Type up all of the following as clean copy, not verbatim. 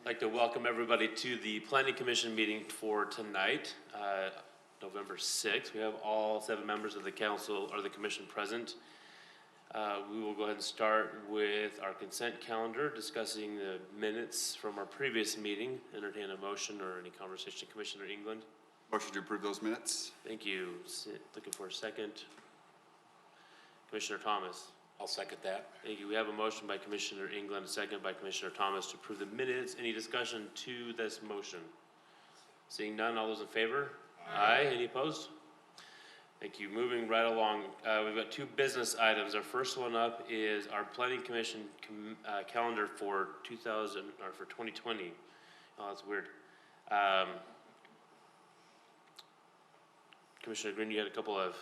I'd like to welcome everybody to the Planning Commission meeting for tonight, November 6th. We have all 7 members of the council or the commission present. We will go ahead and start with our consent calendar, discussing the minutes from our previous meeting. Entertain a motion or any conversation. Commissioner England. Motion to approve those minutes. Thank you. Looking for a second. Commissioner Thomas. I'll second that. Thank you. We have a motion by Commissioner England, a second by Commissioner Thomas to approve the minutes. Any discussion to this motion? Seeing none, all those in favor? Aye. Any opposed? Thank you. Moving right along, we've got 2 business items. Our first one up is our Planning Commission calendar for 2020. Oh, that's weird. Commissioner Green, you had a couple of,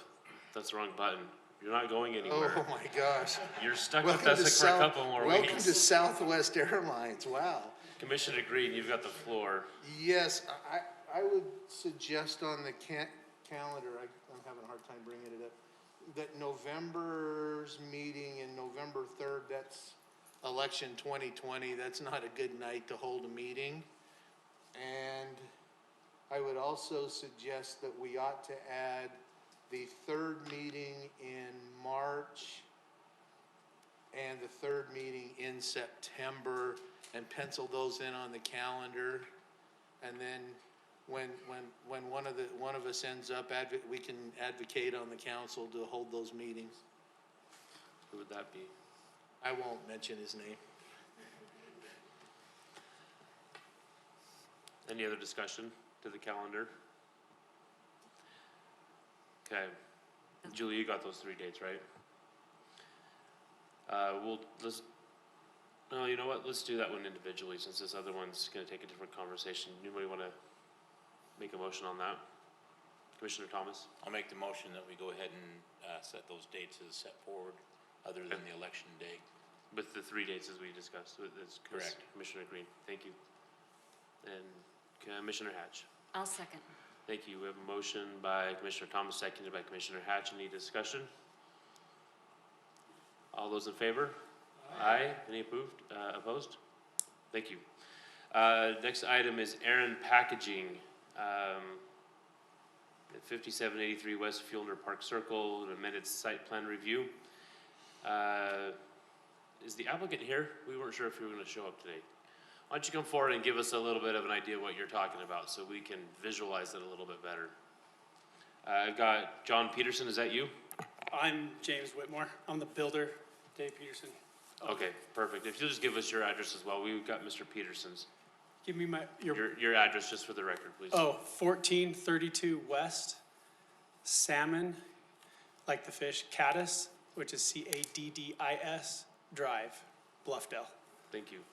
that's the wrong button. You're not going anywhere. Oh my gosh. You're stuck with us for a couple more weeks. Welcome to Southwest Airlines, wow. Commissioner Green, you've got the floor. Yes, I would suggest on the calendar, I'm having a hard time bringing it up, that November's meeting in November 3rd, that's election 2020, that's not a good night to hold a meeting. And I would also suggest that we ought to add the 3rd meeting in March and the 3rd meeting in September, and pencil those in on the calendar. And then when one of us ends up, we can advocate on the council to hold those meetings. Who would that be? I won't mention his name. Any other discussion to the calendar? Okay. Julie, you got those 3 dates, right? No, you know what? Let's do that one individually, since this other one's gonna take a different conversation. Anybody wanna make a motion on that? Commissioner Thomas? I'll make the motion that we go ahead and set those dates as set forward, other than the election day. With the 3 dates as we discussed, that's Correct. Commissioner Green, thank you. And Commissioner Hatch? I'll second. Thank you. We have a motion by Commissioner Thomas, seconded by Commissioner Hatch. Any discussion? All those in favor? Aye. Any opposed? Thank you. Next item is Aaron Packaging, at 5783 West Fielder Park Circle, an amended site plan review. Is the applicant here? We weren't sure if you were going to show up today. Why don't you come forward and give us a little bit of an idea of what you're talking about so we can visualize it a little bit better. I've got John Peterson, is that you? I'm James Whitmore. I'm the builder, Dave Peterson. Okay, perfect. If you'll just give us your address as well. We've got Mr. Peterson's. Give me Your address just for the record, please. 1432 West Salmon, like the fish, Caddis, which is Caddis Drive, Bluffdale. Thank you.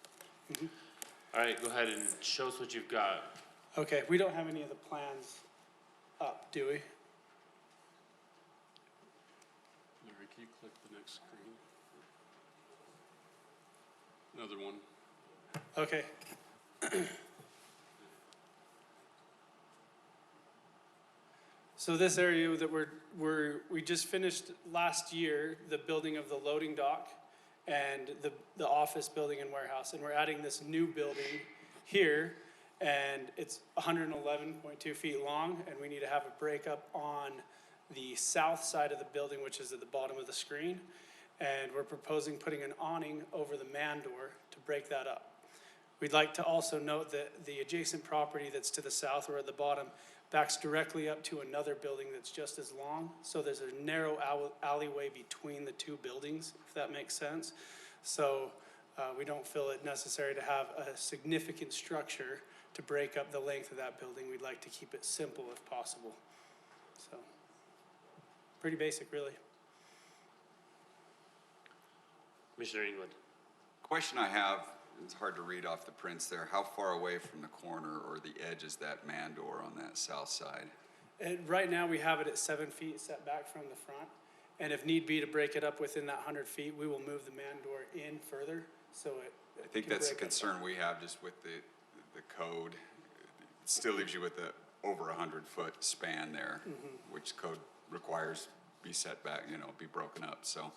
All right, go ahead and show us what you've got. Okay, we don't have any of the plans up, do we? Larry, can you click the next screen? Another one. Okay. So this area that we just finished last year, the building of the loading dock and the office building and warehouse, and we're adding this new building here, and it's 111.2 feet long, and we need to have a breakup on the south side of the building, which is at the bottom of the screen, and we're proposing putting an awning over the man door to break that up. We'd like to also note that the adjacent property that's to the south or at the bottom backs directly up to another building that's just as long. So there's a narrow alleyway between the 2 buildings, if that makes sense. So we don't feel it necessary to have a significant structure to break up the length of that building. We'd like to keep it simple if possible. So pretty basic, really. Commissioner England. Question I have, it's hard to read off the prints there. How far away from the corner or the edge is that man door on that south side? And right now we have it at 7 feet set back from the front. And if need be to break it up within that 100 feet, we will move the man door in further. So I think that's the concern we have just with the code. It still leaves you with the over 100-foot span there, which code requires be set back, be broken up, so.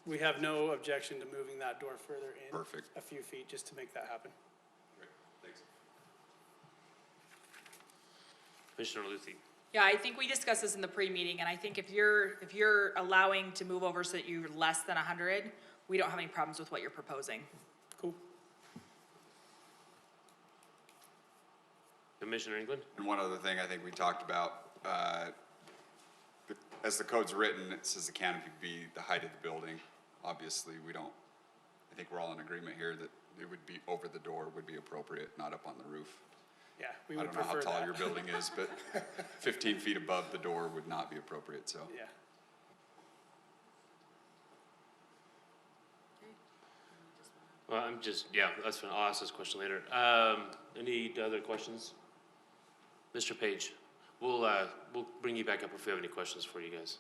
We have no objection to moving that door further in. Perfect. A few feet just to make that happen. Great. Thanks. Commissioner Luthi. Yeah, I think we discussed this in the pre-meeting, and I think if you're allowing to move over so that you're less than 100, we don't have any problems with what you're proposing. Cool. Commissioner England? And one other thing I think we talked about, as the code's written, it says the canopy be the height of the building. Obviously, we don't, I think we're all in agreement here that it would be over the door would be appropriate, not up on the roof. Yeah, we I would don't know how prefer tall that. your building is, but 15 feet above the door would not be appropriate, so. Yeah. Well, I'm just, yeah, that's fine. I'll ask this question later. Any other questions? Mr. Page, we'll bring you back up if we have any questions for you guys.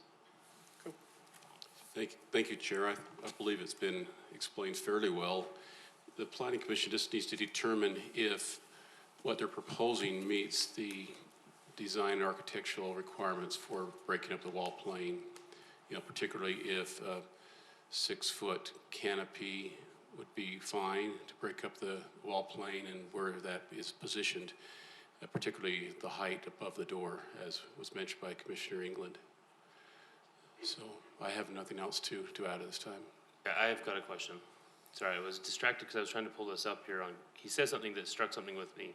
Thank you, Chair. I believe it's been explained fairly well. The Planning Commission just needs to determine if what they're proposing meets the design and architectural requirements for breaking up the wall plane. You know, particularly if a 6-foot canopy would be fine to break up the wall plane and where that is positioned, particularly the height above the door, as was mentioned by Commissioner England. So I have nothing else to add at this time. Yeah, I have got a question. Sorry, I was distracted because I was trying to pull this up here on, he said something that struck something with me.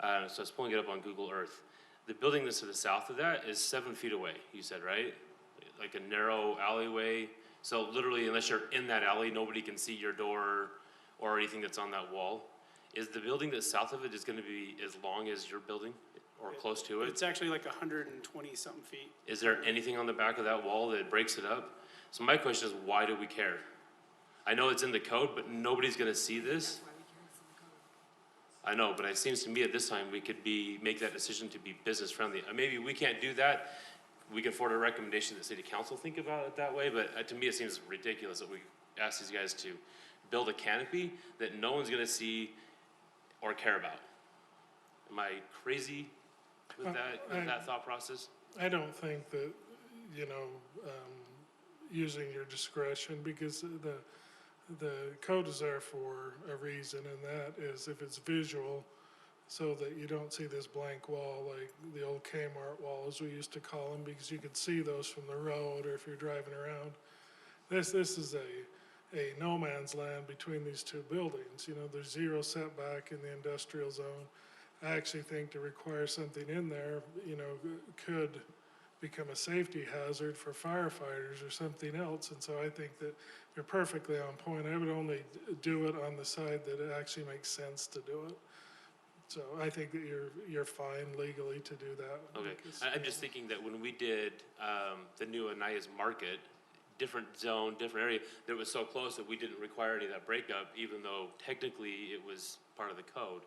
So I was pulling it up on Google Earth. The building that's to the south of that is 7 feet away, you said, right? Like a narrow alleyway. So literally, unless you're in that alley, nobody can see your door or anything that's on that wall. Is the building that's south of it is gonna be as long as your building or close to it? It's actually like 120 something feet. Is there anything on the back of that wall that breaks it up? So my question is, why do we care? I know it's in the code, but nobody's gonna see this. I know, but it seems to me at this time, we could make that decision to be business friendly. Maybe we can't do that. We can forward a recommendation that city council think about it that way, but to me, it seems ridiculous that we ask these guys to build a canopy that no one's gonna see or care about. Am I crazy with that thought process? I don't think that, you know, using your discretion, because the code is there for a reason, and that is if it's visual, so that you don't see this blank wall like the old Kmart wall, as we used to call them, because you could see those from the road or if you're driving around. This is a no man's land between these two buildings. You know, there's zero setback in the industrial zone. I actually think to require something in there, you know, could become a safety hazard for firefighters or something else. And so I think that you're perfectly on point. I would only do it on the side that it actually makes sense to do it. So I think that you're fine legally to do that. Okay, because- I'm just thinking that when we did, the new Anayas Market, different zone, different area, that was so close that we didn't require any of that breakup, even though technically it was part of the code.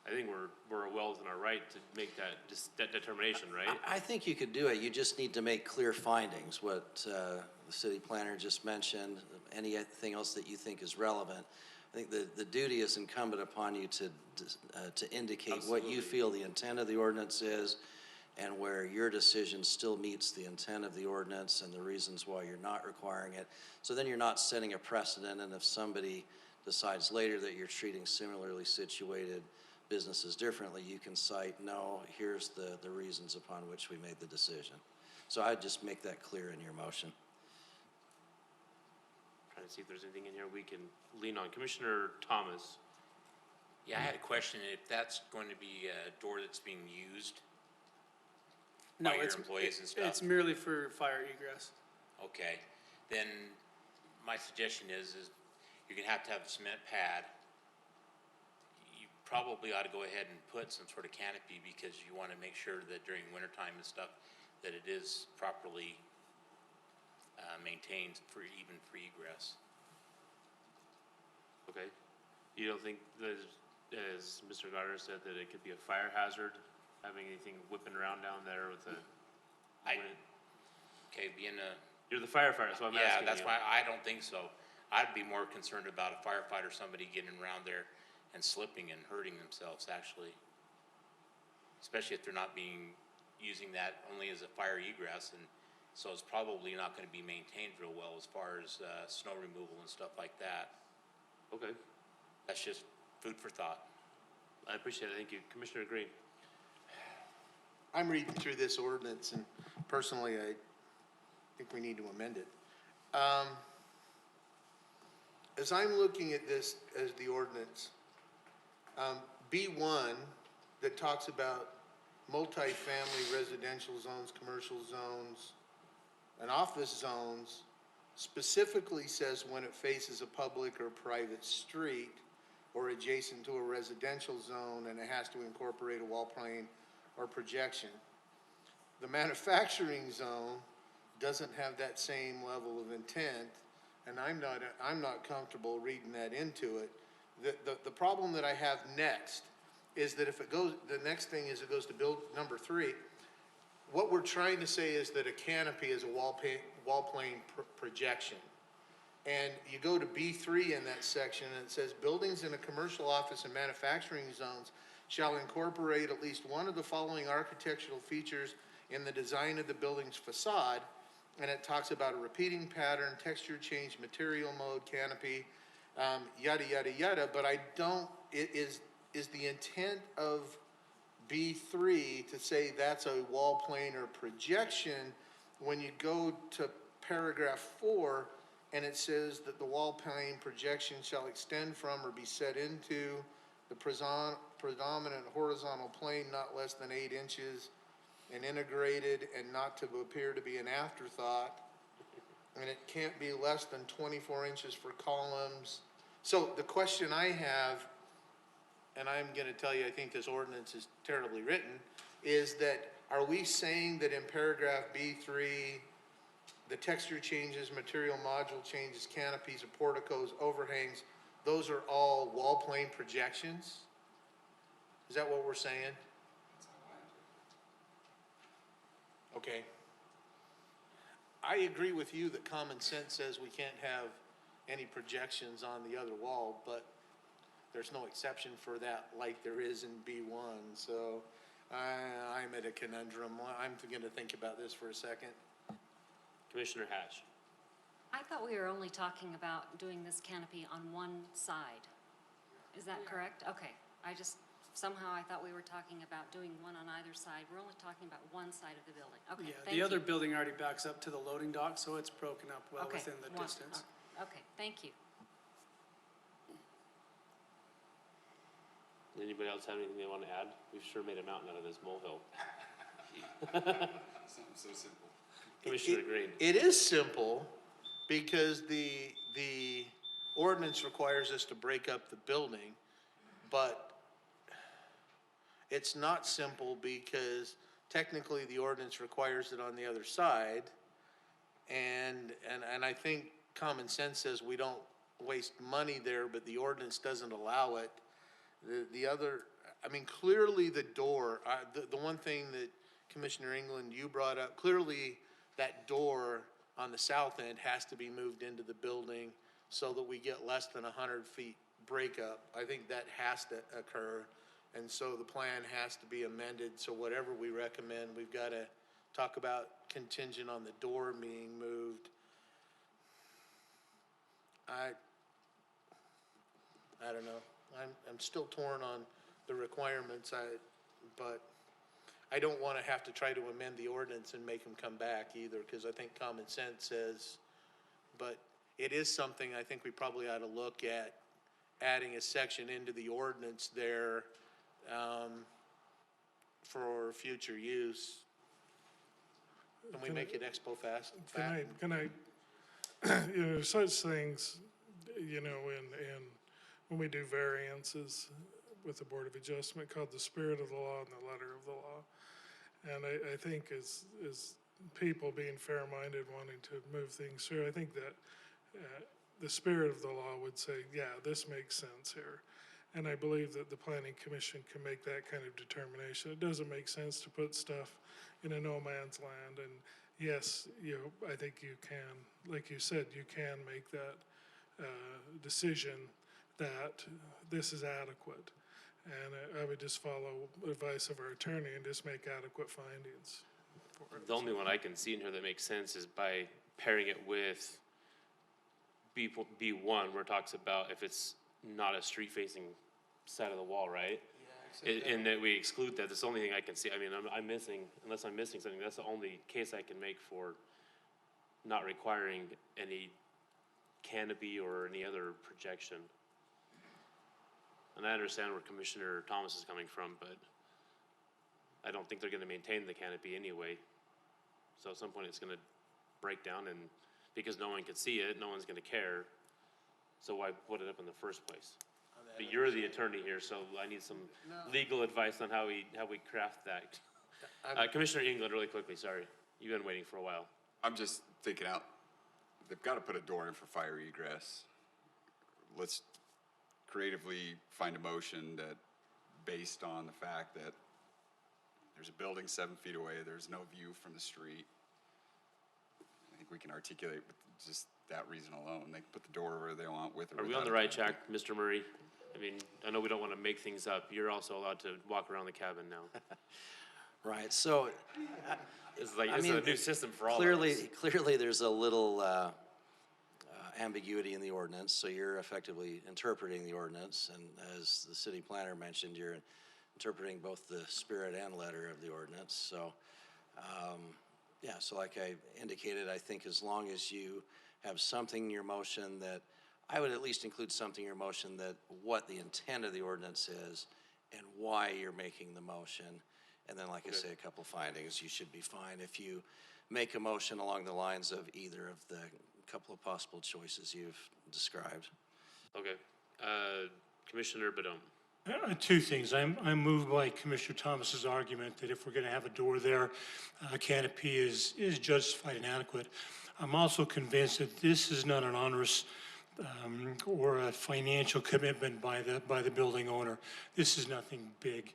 I think we're well within our right to make that determination, right? I think you could do it. You just need to make clear findings, what the city planner just mentioned, anything else that you think is relevant. I think the duty is incumbent upon you to indicate what you feel the intent of the ordinance is and where your decision still meets the intent of the ordinance and the reasons why you're not requiring it. So then you're not setting a precedent, and if somebody decides later that you're treating similarly situated businesses differently, you can cite, no, here's the reasons upon which we made the decision. So I'd just make that clear in your motion. Trying to see if there's anything in here we can lean on. Commissioner Thomas. Yeah, I had a question, if that's going to be a door that's being used No, by your it's employees and stuff? It's merely for fire egress. Okay, then my suggestion is you're gonna have a cement pad. You probably ought to go ahead and put some sort of canopy, because you wanna make sure that during wintertime and stuff, that it is properly maintained for even free egress. Okay. You don't think that, as Mr. Goddard said, that it could be a fire hazard, having anything whipping around down there with the, Okay, being a, you're the firefighter, so I'm asking you. yeah, that's why I don't think so. I'd be more concerned about a firefighter, somebody getting around there and slipping and hurting themselves, actually. Especially if they're not using that only as a fire egress, and so it's probably not gonna be maintained real well as far as, snow removal and stuff like that. Okay, That's just food for thought. I appreciate it, thank you. Commissioner Green. I'm reading through this ordinance, and personally, I think we need to amend it. As I'm looking at this as the ordinance, B1 that talks about multifamily residential zones, commercial zones, and office zones, specifically says when it faces a public or private street or adjacent to a residential zone, and it has to incorporate a wall plane or projection. The manufacturing zone doesn't have that same level of intent, and I'm not comfortable reading that into it. The problem that I have next is that if it goes, the next thing is it goes to build number 3. What we're trying to say is that a canopy is a wall plane projection. And you go to B3 in that section, and it says, buildings in a commercial office and manufacturing zones shall incorporate at least one of the following architectural features in the design of the building's facade. And it talks about a repeating pattern, texture change, material mode, canopy, yada, yada, yada. But I don't, is the intent of B3 to say that's a wall plane or projection when you go to paragraph 4, and it says that the wall plane projection shall extend from or be set into the predominant horizontal plane not less than 8 inches and integrated and not to appear to be an afterthought. And it can't be less than 24 inches for columns. So the question I have, and I'm gonna tell you, I think this ordinance is terribly written, is that are we saying that in paragraph B3, the texture changes, material module changes, canopies, porticos, overhangs, those are all wall plane projections? Is that what we're saying? Okay. I agree with you that common sense says we can't have any projections on the other wall, but there's no exception for that like there is in B1, so I'm at a conundrum. I'm gonna think about this for a second. Commissioner Hatch. I thought we were only talking about doing this canopy on one side. Is that correct? Okay, somehow I thought we were talking about doing one on either side. We're only talking about one side of the building. Okay, Yeah, thank the other you. building already backs up to the loading dock, so it's broken up well Okay, within the one- distance. Okay, thank you. Anybody else have anything they want to add? We've sure made a mountain out of this molehill. Something so simple. Commissioner Green. It is simple because the ordinance requires us to break up the building, but it's not simple because technically the ordinance requires it on the other side. And I think common sense says we don't waste money there, but the ordinance doesn't allow it. The other, I mean, clearly the door, the one thing that Commissioner England, you brought up, clearly that door on the south end has to be moved into the building so that we get less than 100 feet breakup. I think that has to occur. And so the plan has to be amended. So whatever we recommend, we've got to talk about contingent on the door being moved. I don't know. I'm still torn on the requirements, but I don't want to have to try to amend the ordinance and make them come back either, because I think common sense says, but it is something I think we probably ought to look at adding a section into the ordinance there for future use. Can we make it expo fast? Can I, such things, and when we do variances with the Board of Adjustment, called the spirit of the law and the letter of the law. And I think as people being fair-minded, wanting to move things through, I think that the spirit of the law would say, yeah, this makes sense here. And I believe that the Planning Commission can make that kind of determination. It doesn't make sense to put stuff in a no man's land. And yes, I think you can, like you said, you can make that decision that this is adequate. And I would just follow advice of our attorney and just make adequate findings for it. The only one I can see in here that makes sense is by pairing it with B1, where it talks about if it's not a street-facing side of the wall, right? And that we exclude that, that's the only thing I can see, I mean, I'm missing, unless I'm missing something, that's the only case I can make for not requiring any canopy or any other projection. And I understand where Commissioner Thomas is coming from, but I don't think they're gonna maintain the canopy anyway. So at some point, it's gonna break down, and because no one can see it, no one's gonna care. So why put it up in the first place? But you're the attorney here, so I need some legal advice on how we craft that. Commissioner England, really quickly, sorry, you've been waiting for a while. I'm just thinking out, they've got to put a door in for fire egress. Let's creatively find a motion that, based on the fact that there's a building 7 feet away, there's no view from the street. I think we can articulate with just that reason alone. They can put the door where they want with or Are we without on the a right canopy. track, Mr. Murray? I mean, I know we don't wanna make things up, you're also allowed to walk around the cabin now. Right, so It's like, I it's a mean, new system for all of us. clearly there's a little ambiguity in the ordinance, so you're effectively interpreting the ordinance. And as the city planner mentioned, you're interpreting both the spirit and letter of the ordinance. So, yeah, so like I indicated, I think as long as you have something in your motion that, I would at least include something in your motion that what the intent of the ordinance is and why you're making the motion. And then, like I say, a couple findings, you should be fine if you make a motion along the lines of either of the couple of possible choices you've described. Okay, Commissioner Badom. Two things. I'm moved by Commissioner Thomas's argument that if we're going to have a door there, a canopy is justified and adequate. I'm also convinced that this is not an onerous or a financial commitment by the building owner. This is nothing big.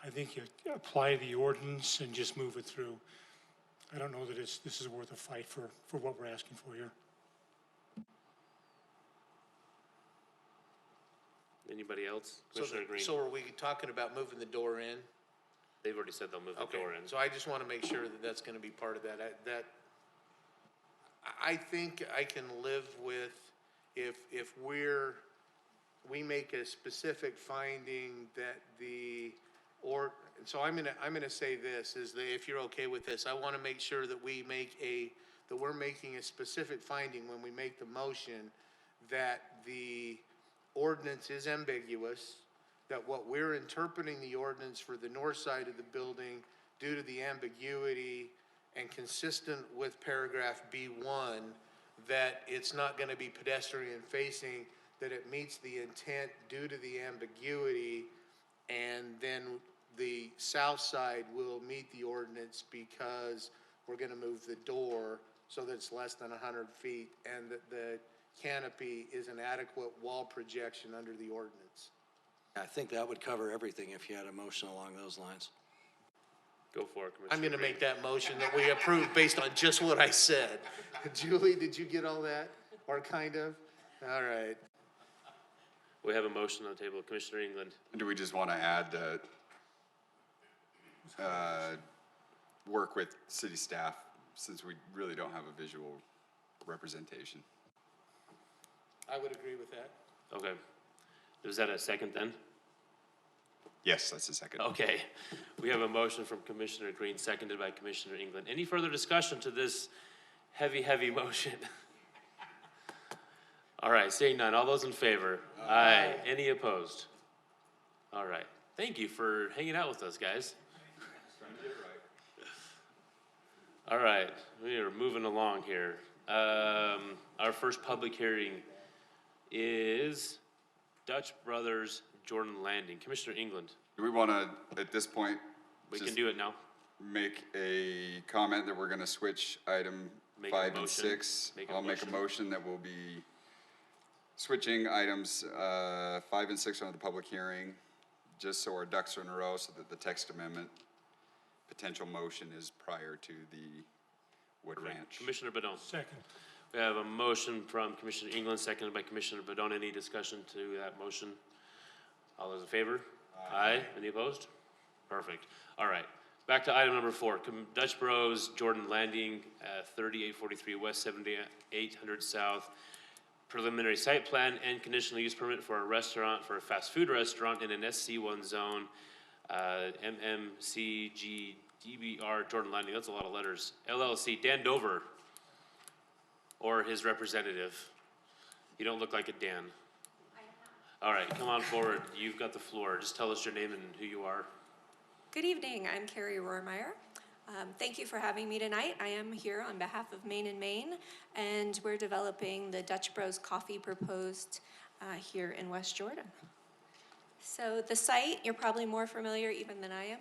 I think you apply the ordinance and just move it through. I don't know that this is worth a fight for what we're asking for here. Anybody else? So, Commissioner Green, so are we talking about moving the door in? they've already said they'll move the Okay, door in. so I just want to make sure that that's going to be part of that. I think I can live with if we make a specific finding that so I'm gonna say this, is that if you're okay with this, I want to make sure that we're making a specific finding when we make the motion that the ordinance is ambiguous, that what we're interpreting the ordinance for the north side of the building due to the ambiguity and consistent with paragraph B1, that it's not gonna be pedestrian facing, that it meets the intent due to the ambiguity, and then the south side will meet the ordinance because we're gonna move the door so that it's less than 100 feet, and that the canopy is an adequate wall projection under the ordinance. I think that would cover everything if you had a motion along those lines. Go for it, Commissioner I'm gonna Green. make that motion that we approve based on just what I said. Julie, did you get all that? Or kind of? All right. We have a motion on the table. Commissioner England. Do we just want to add, work with city staff, since we really don't have a visual representation? I would agree with that. Okay. Is that a second then? Yes, that's the second. Okay. We have a motion from Commissioner Green, seconded by Commissioner England. Any further discussion to this heavy motion? All right, seeing none. All those in favor? Aye. Any opposed? All right. Thank you for hanging out with us, guys. All right, we are moving along here. Our first public hearing is Dutch Brothers Jordan Landing. Commissioner England, Do we want to, at this point, we can just do it now. make a comment that we're going to switch item Make a 5 and motion. 6? Make a I'll make a motion. motion that we'll be switching items 5 and 6 on the public hearing, just so our ducks are in a row, so that the text amendment potential motion is prior to the Wood Ranch. Commissioner Badon. Second. We have a motion from Commissioner England, seconded by Commissioner Badon. Any discussion to that motion? All those in favor? Aye. Any opposed? Perfect. All right. Back to item number 4, Dutch Bros Jordan Landing, 3843 West, 7800 South. Preliminary site plan and conditional use permit for a restaurant, for a fast food restaurant in an SC1 zone. MMCGDBR Jordan Landing, that's a lot of letters, LLC, Dan Dover, or his representative. You don't look like a Dan. All right, come on forward. You've got the floor. Just tell us your name and who you are. Good evening, I'm Carrie Rohrmeyer. Thank you for having me tonight. I am here on behalf of Main and Main, and we're developing the Dutch Bros Coffee proposed here in West Jordan. So the site, you're probably more familiar even than I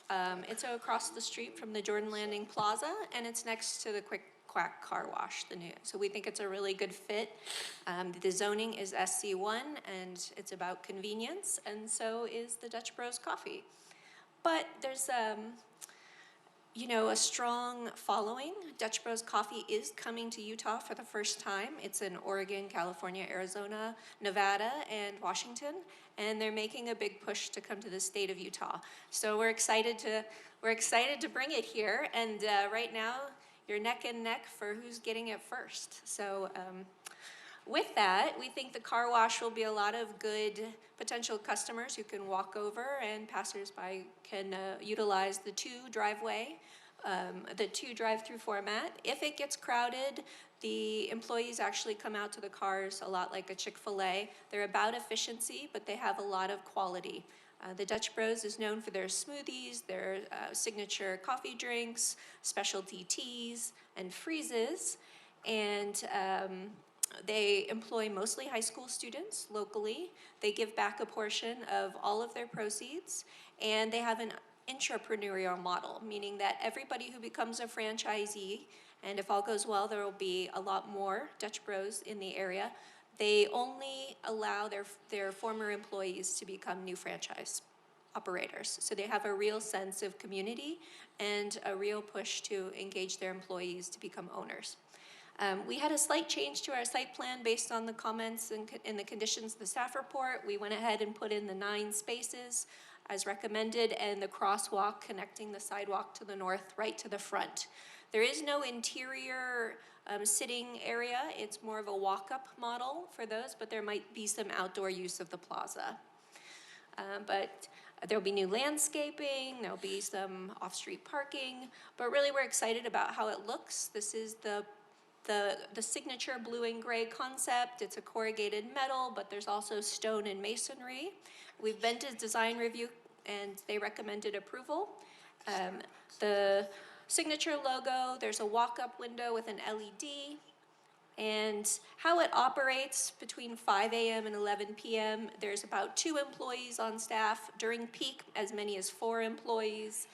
am. It's across the street from the Jordan Landing Plaza, and it's next to the Quick Quack Car Wash, the new. So we think it's a really good fit. The zoning is SC1, and it's about convenience, and so is the Dutch Bros Coffee. But there's a strong following. Dutch Bros Coffee is coming to Utah for the first time. It's in Oregon, California, Arizona, Nevada, and Washington, and they're making a big push to come to the state of Utah. So we're excited to bring it here, and right now you're neck and neck for who's getting it first. So with that, we think the car wash will be a lot of good potential customers who can walk over, and passersby can utilize the two drive-through format. If it gets crowded, the employees actually come out to the cars a lot like a Chick-fil-A. They're about efficiency, but they have a lot of quality. The Dutch Bros is known for their smoothies, their signature coffee drinks, specialty teas, and freezes. And they employ mostly high school students locally. They give back a portion of all of their proceeds, and they have an intrapreneurial model, meaning that everybody who becomes a franchisee, and if all goes well, there will be a lot more Dutch Bros in the area, they only allow their former employees to become new franchise operators. So they have a real sense of community and a real push to engage their employees to become owners. We had a slight change to our site plan based on the comments and the conditions of the staff report. We went ahead and put in the 9 spaces as recommended, and the crosswalk connecting the sidewalk to the north right to the front. There is no interior sitting area. It's more of a walk-up model for those, but there might be some outdoor use of the plaza. But there'll be new landscaping, there'll be some off-street parking, but really we're excited about how it looks. This is the signature blue and gray concept. It's a corrugated metal, but there's also stone and masonry. We've been to design review and they recommended approval. The signature logo, there's a walk-up window with an LED. And how it operates between 5 a.m. and 11 p.m., there's about 2 employees on staff. During peak, as many as 4 employees.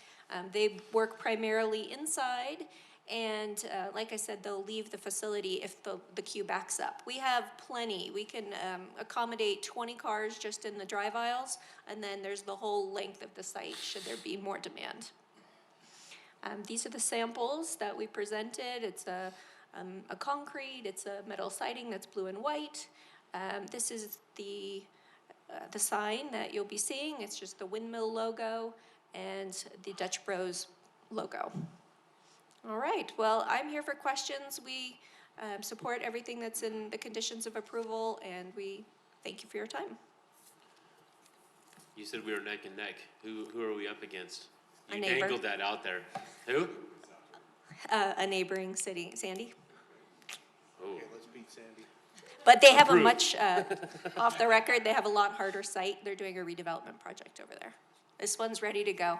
They work primarily inside. And like I said, they'll leave the facility if the queue backs up. We have plenty. We can accommodate 20 cars just in the drive aisles, and then there's the whole length of the site should there be more demand. These are the samples that we presented. It's a concrete, it's a metal siding that's blue and white. This is the sign that you'll be seeing. It's just the windmill logo and the Dutch Bros logo. All right, well, I'm here for questions. We support everything that's in the conditions of approval, and we thank you for your time. You said we were neck and neck. Who are we up against? A You neighbor. angled that out there. Who? A neighboring city, Sandy. Oh, Okay, let's beat Sandy. But they have a Approved. much, off the record, they have a lot harder site. They're doing a redevelopment project over there. This one's ready to go.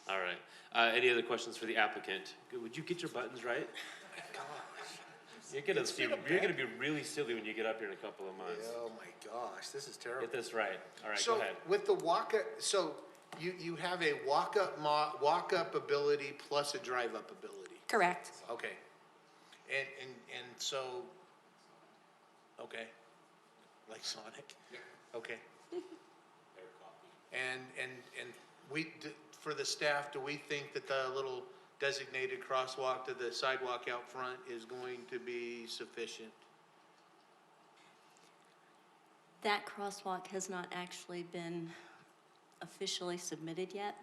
all right. Any other questions for the applicant? Would you get your buttons right? You're gonna be really silly when you get up here in a couple of months. Oh my gosh, this is terrible. Get this right. All right, go So ahead. with the walk-up, so you have a walk-up ability plus a drive-up ability. Correct. Okay. And so, okay, like Sonic? Okay. And for the staff, do we think that the little designated crosswalk to the sidewalk out front is going to be sufficient? That crosswalk has not actually been officially submitted yet.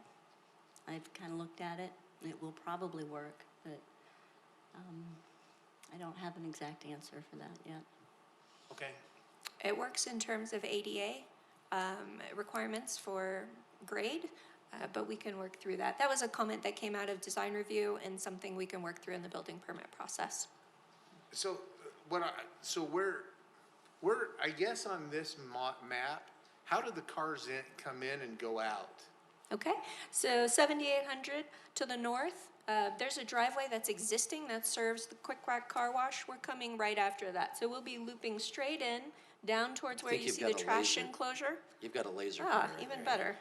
I've kind of looked at it. It will probably work, but I don't have an exact answer for that yet. Okay. It works in terms of ADA requirements for grade. but we can work through that. That was a comment that came out of design review and something we can work through in the building permit process. So I guess on this map, how do the cars come in and go out? Okay, so 7800 to the north, there's a driveway that's existing that serves the Quick Quack Car Wash. We're coming right after that. So we'll be looping straight in, down towards where think you you've see the got a trash laser. enclosure. You've got a laser Ah, pointer in even there. better.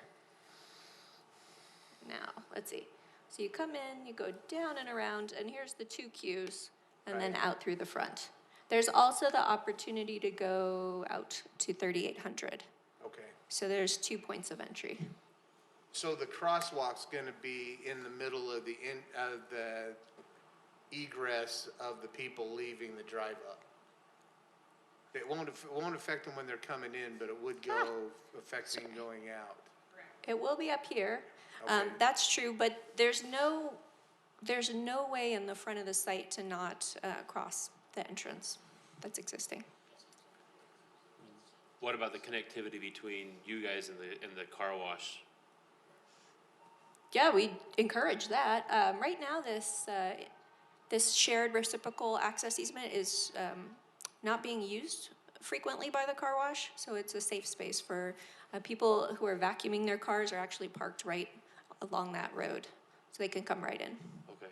Now, let's see. So you come in, you go down and around, and here's the 2 queues, and then out through the front. There's also the opportunity to go out to 3800. Okay. So there's 2 points of entry. So the crosswalk's gonna be in the middle of the egress of the people leaving the drive-up. It won't affect them when they're coming in, but it would affecting going out. It will be up here. Okay. That's true, but there's no way in the front of the site to not cross the entrance that's existing. What about the connectivity between you guys and the car wash? Yeah, we encourage that. Right now, this shared reciprocal access easement is not being used frequently by the car wash, so it's a safe space for people who are vacuuming their cars are actually parked right along that road, so they can come right in. Okay.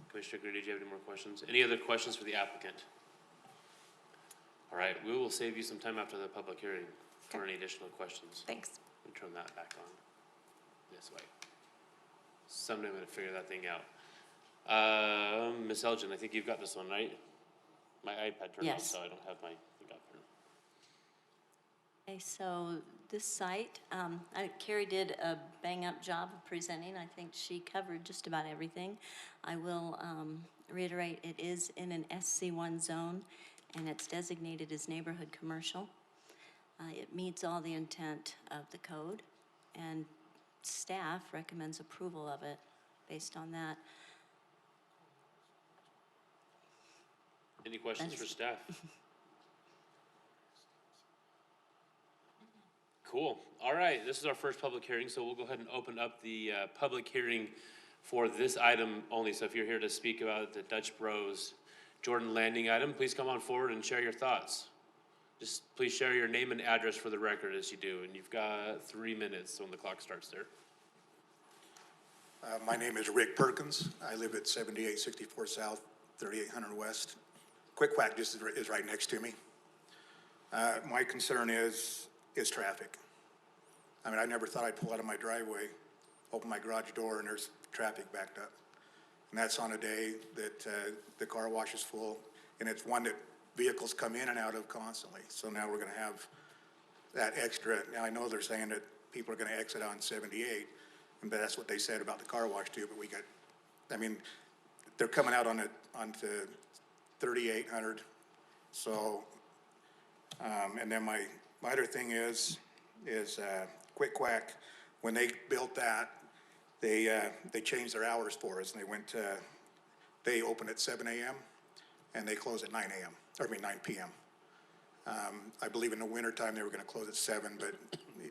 Commissioner Greer, did you have any more questions? Any other questions for the applicant? All right, we will save you some time after the public hearing for any additional questions. Thanks. Let me turn that back on. This way. Someday I'm gonna figure that thing out. Ms. Elgin, I think you've got this one, right? My iPad turned off, Yes. so I don't have my thing up here. Okay, so this site, Carrie did a bang-up job of presenting. I think she covered just about everything. I will reiterate, it is in an SC1 zone, and it's designated as neighborhood commercial. It meets all the intent of the code, and staff recommends approval of it based on that. Any questions for staff? Cool. All right, this is our first public hearing, so we'll go ahead and open up the public hearing for this item only. So if you're here to speak about the Dutch Bros Jordan Landing item, please come on forward and share your thoughts. Just please share your name and address for the record as you do, and you've got 3 minutes when the clock starts there. My name is Rick Perkins. I live at 7864 South, 3800 West. Quick Quack just is right next to me. My concern is traffic. I mean, I never thought I'd pull out of my driveway, open my garage door, and there's traffic backed up. And that's on a day that the car wash is full, and it's one that vehicles come in and out of constantly. So now we're gonna have that extra. Now, I know they're saying that people are gonna exit on 78, and that's what they said about the car wash too, but they're coming out onto 3800. So, and then my other thing is Quick Quack, when they built that, they changed their hours for us, and they open at 7 a.m. and they close at 9 p.m. I believe in the wintertime they were gonna close at 7, but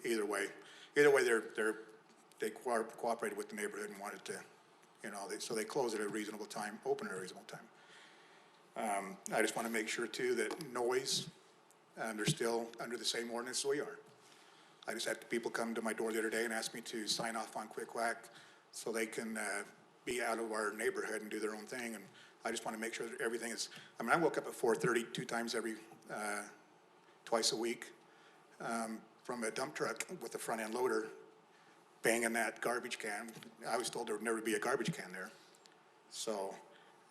either way, they cooperated with the neighborhood and wanted to, so they close at a reasonable time, open at a reasonable time. I just want to make sure too that noise, they're still under the same ordinance we are. I just had people come to my door the other day and ask me to sign off on Quick Quack so they can be out of our neighborhood and do their own thing. And I just want to make sure that everything is, I woke up at 4:30 2 times twice a week from a dump truck with a front end loader banging that garbage can. I was told there would never be a garbage can there. So,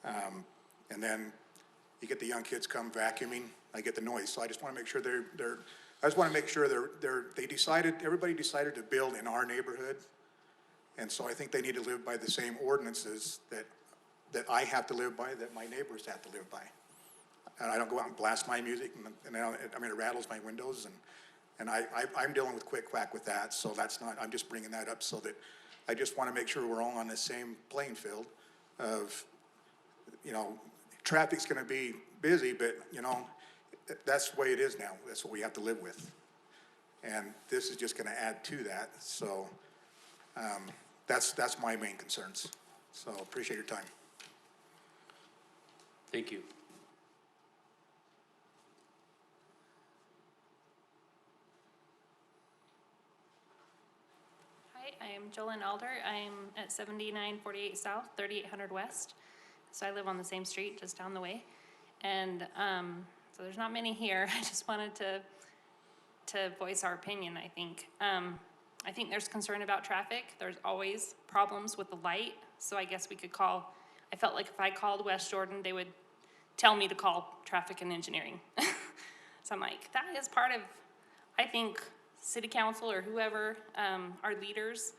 and then you get the young kids come vacuuming, I get the noise. So I just want to make sure everybody decided to build in our neighborhood. And so I think they need to live by the same ordinances that I have to live by, that my neighbors have to live by. And I don't go out and blast my music, and it rattles my windows, and I'm dealing with Quick Quack with that, so I'm just bringing that up so that I just want to make sure we're all on the same playing field of, traffic's going to be busy, but, that's the way it is now. That's what we have to live with. And this is just gonna add to that, so, that's my main concerns. So appreciate your time. Thank you. Hi, I am Jolyn Alder. I'm at 7948 South, 3800 West. So I live on the same street, just down the way. And so there's not many here. I just wanted to voice our opinion, I think. I think there's concern about traffic. There's always problems with the light. So I guess we could call, I felt like if I called West Jordan, they would tell me to call traffic and engineering. So I'm like, that is part of, I think, city council or whoever, our leaders,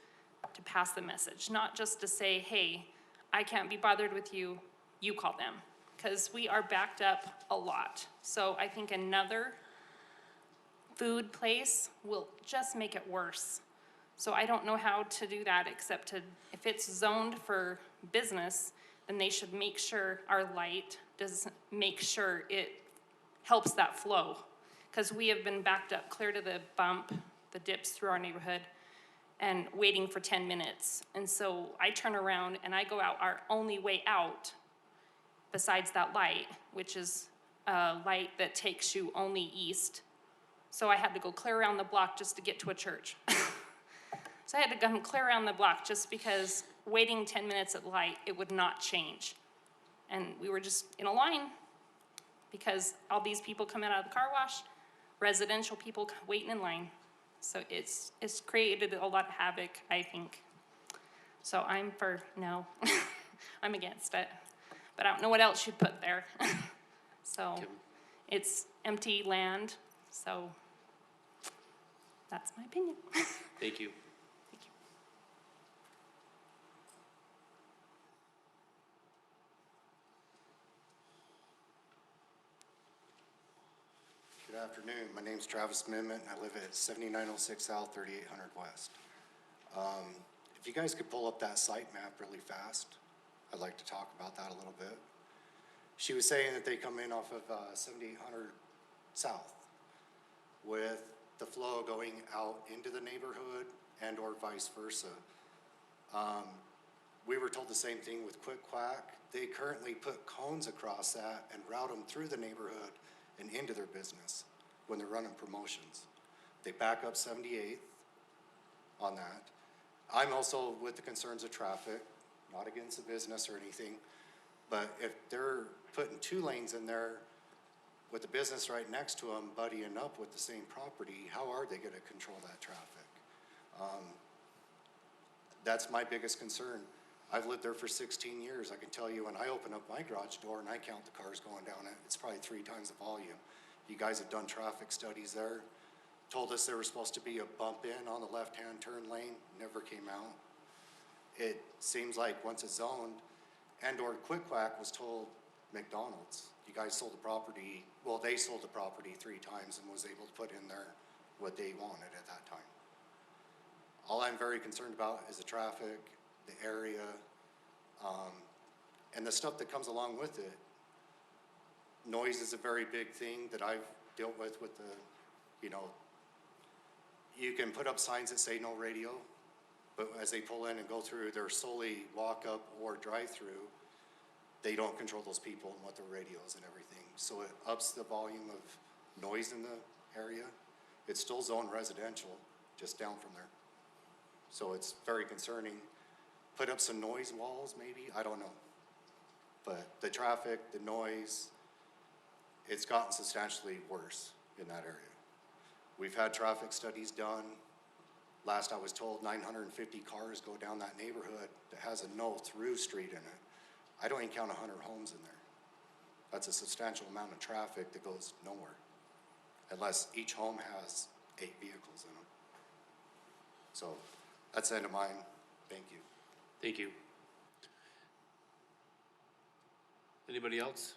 to pass the message, not just to say, hey, I can't be bothered with you, you call them. Because we are backed up a lot. So I think another food place will just make it worse. So I don't know how to do that except to, if it's zoned for business, then they should make sure our light does make sure it helps that flow. Because we have been backed up clear to the bump, the dips through our neighborhood, and waiting for 10 minutes. And so I turn around and I go out our only way out besides that light, which is a light that takes you only east. So I had to go clear around the block just to get to a church. So I had to come clear around the block just because waiting 10 minutes at light, it would not change. And we were just in a line because all these people coming out of the car wash, residential people waiting in line. So it's created a lot of havoc, I think. So I'm for no. I'm against it. But I don't know what else you'd put there. So it's empty land. So that's my opinion. Thank you. Good afternoon. My name's Travis Mimmet, and I live at 7906 South, 3800 West. If you guys could pull up that site map really fast, I'd like to talk about that a little bit. She was saying that they come in off of 7800 South with the flow going out into the neighborhood and or vice versa. We were told the same thing with Quick Quack. They currently put cones across that and route them through the neighborhood and into their business when they're running promotions. They back up 78th on that. I'm also with the concerns of traffic, not against the business or anything, but if they're putting 2 lanes in there with the business right next to them buddying up with the same property, how are they gonna control that traffic? That's my biggest concern. I've lived there for 16 years. I can tell you when I open up my garage door and I count the cars going down it, it's probably 3 times the volume. You guys have done traffic studies there, told us there was supposed to be a bump in on the left-hand turn lane, never came out. It seems like once it's zoned, and or Quick Quack was told McDonald's, you guys sold the property, well, they sold the property 3 times and was able to put in there what they wanted at that time. All I'm very concerned about is the traffic, the area, and the stuff that comes along with it. Noise is a very big thing that I've dealt with the, you know, you can put up signs that say no radio, but as they pull in and go through, they're solely walk up or drive through. They don't control those people and what their radios and everything. So it ups the volume of noise in the area. It's still zone residential, just down from there. So it's very concerning. Put up some noise walls maybe, I don't know. But the traffic, the noise, it's gotten substantially worse in that area. We've had traffic studies done. Last I was told 950 cars go down that neighborhood that has a no through street in it. I don't even count 100 homes in there. That's a substantial amount of traffic that goes nowhere, unless each home has 8 vehicles in them. So that's the end of mine. Thank you. Thank you. Anybody else?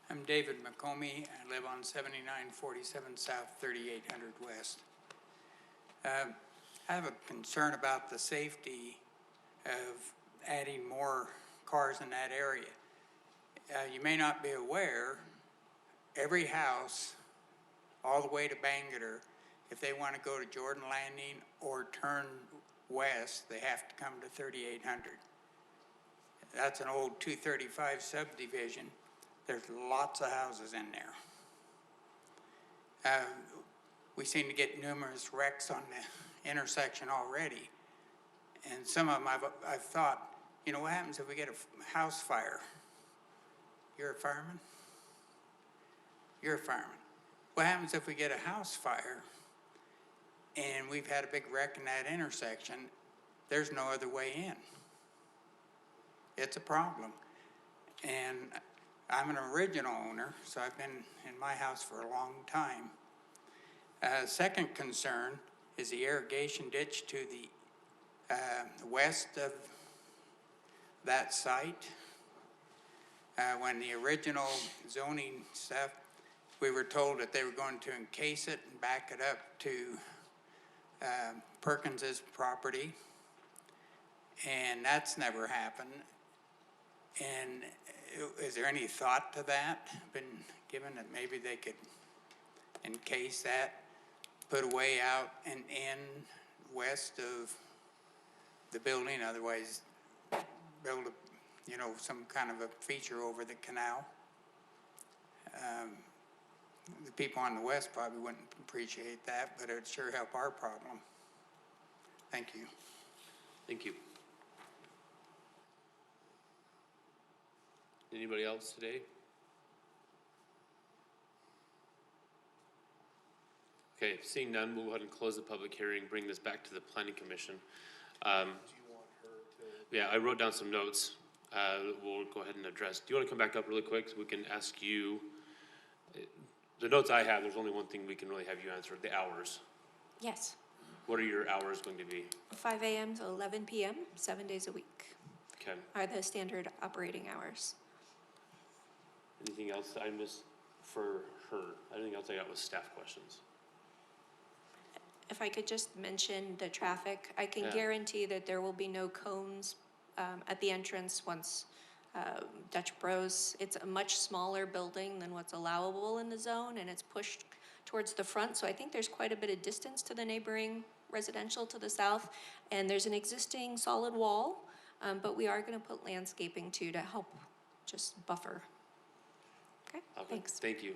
I'm David McComey. I live on 7947 South, 3800 West. I have a concern about the safety of adding more cars in that area. You may not be aware, every house, all the way to Bangor, if they want to go to Jordan Landing or turn west, they have to come to 3800. That's an old 235 subdivision. There's lots of houses in there. We seem to get numerous wrecks on the intersection already. And some of them I've thought, you know, what happens if we get a house fire? You're a fireman? You're a fireman. What happens if we get a house fire and we've had a big wreck in that intersection? There's no other way in. It's a problem. And I'm an original owner, so I've been in my house for a long time. Second concern is the irrigation ditch to the west of that site. When the original zoning stuff, we were told that they were going to encase it and back it up to Perkins's property, and that's never happened. And is there any thought to that been given, that maybe they could encase that, put a way out and in west of the building, otherwise build a, you know, some kind of a feature over the canal? The people on the west probably wouldn't appreciate that, but it'd sure help our problem. Thank you. Thank you. Anybody else today? Okay, seeing none, we'll go ahead and close the public hearing, bring this back to the planning commission. Yeah, I wrote down some notes. We'll go ahead and address. Do you want to come back up really quick so we can ask you? The notes I have, there's only one thing we can really have you answer, the hours. Yes, What are your hours going to be? 5 a.m. to 11 p.m., 7 days a week Okay. are the standard operating hours. Anything else I missed for her? Anything else I got was staff questions. If I could just mention the traffic, I can Yeah. guarantee that there will be no cones at the entrance once Dutch Bros. It's a much smaller building than what's allowable in the zone, and it's pushed towards the front, so I think there's quite a bit of distance to the neighboring residential to the south, and there's an existing solid wall, but we are gonna put landscaping too to help just buffer. Okay, Okay, thanks. thank you.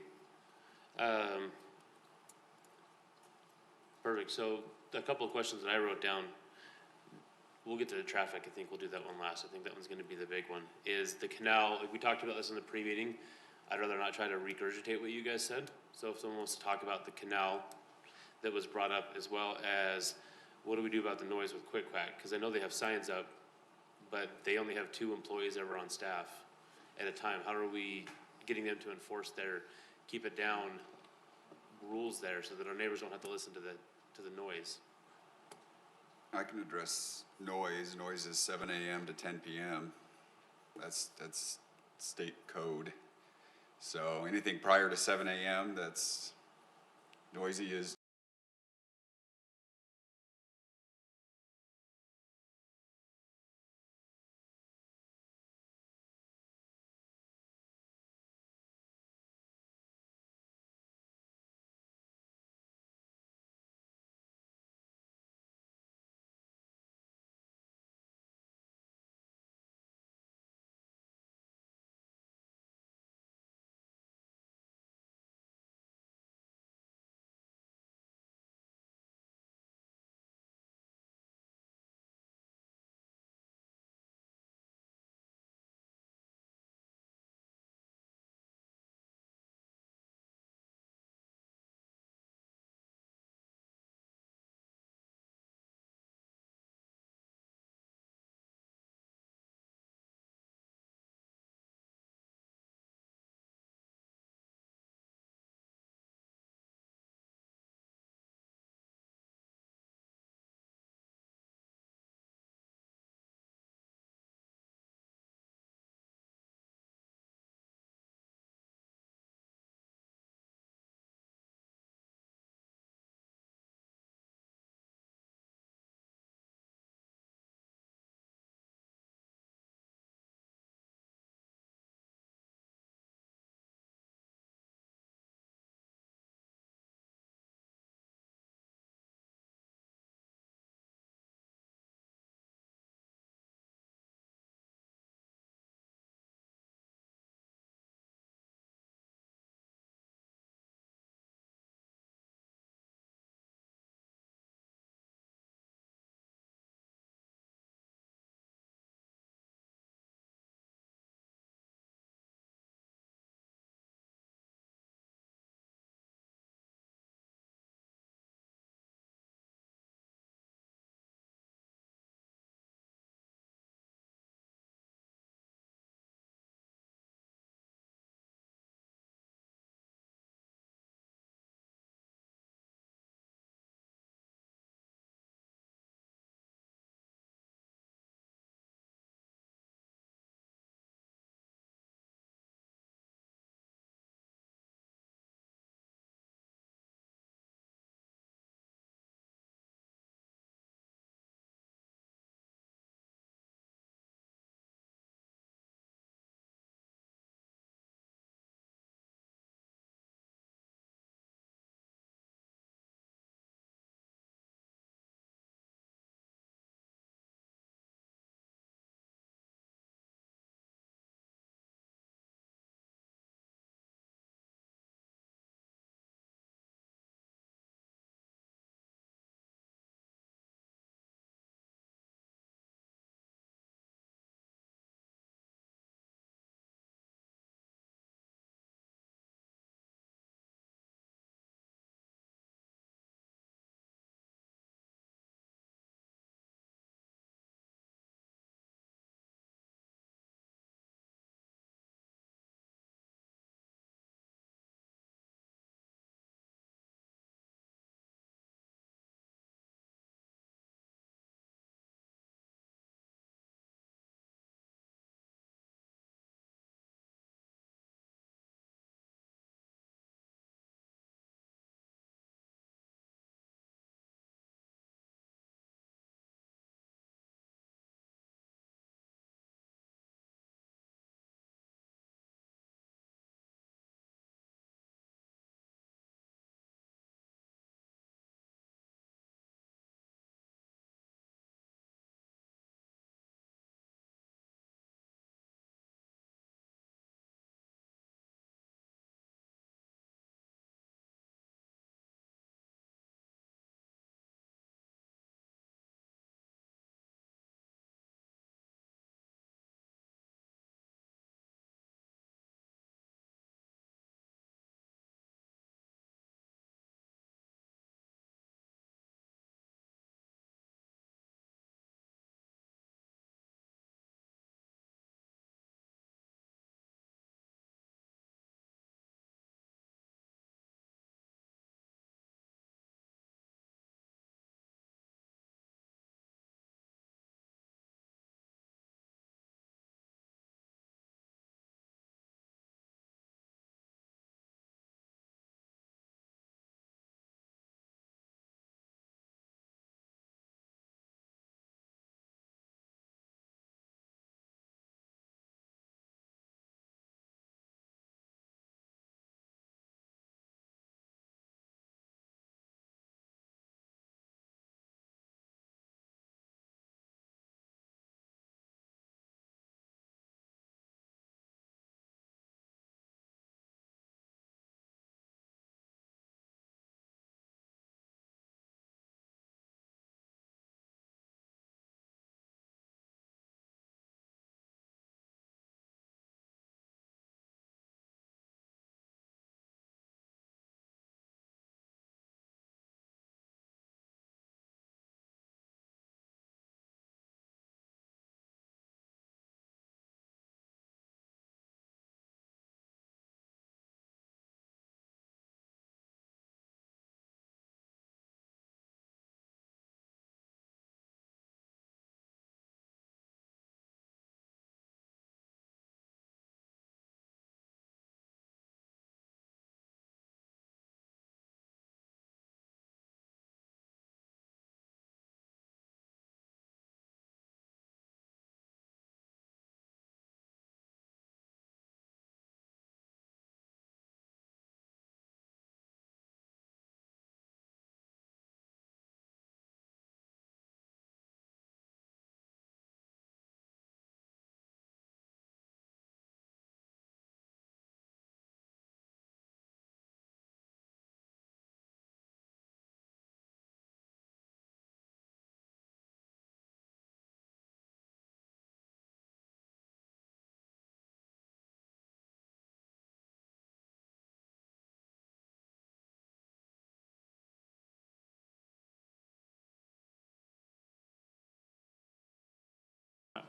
Perfect, so a couple of questions that I wrote down. We'll get to the traffic, I think we'll do that one last. I think that one's gonna be the big one. Is the canal, like we talked about this in the pre-meeting, I'd rather not try to regurgitate what you guys said. So if someone wants to talk about the canal that was brought up, as well as what do we do about the noise with Quick Quack? Because I know they have signs up, but they only have 2 employees ever on staff at a time. How are we getting them to enforce their keep it down rules there so that our neighbors don't have to listen to the noise? I can address noise. Noise is 7 a.m. to 10 p.m. That's state code. So anything prior to 7 a.m. that's noisy is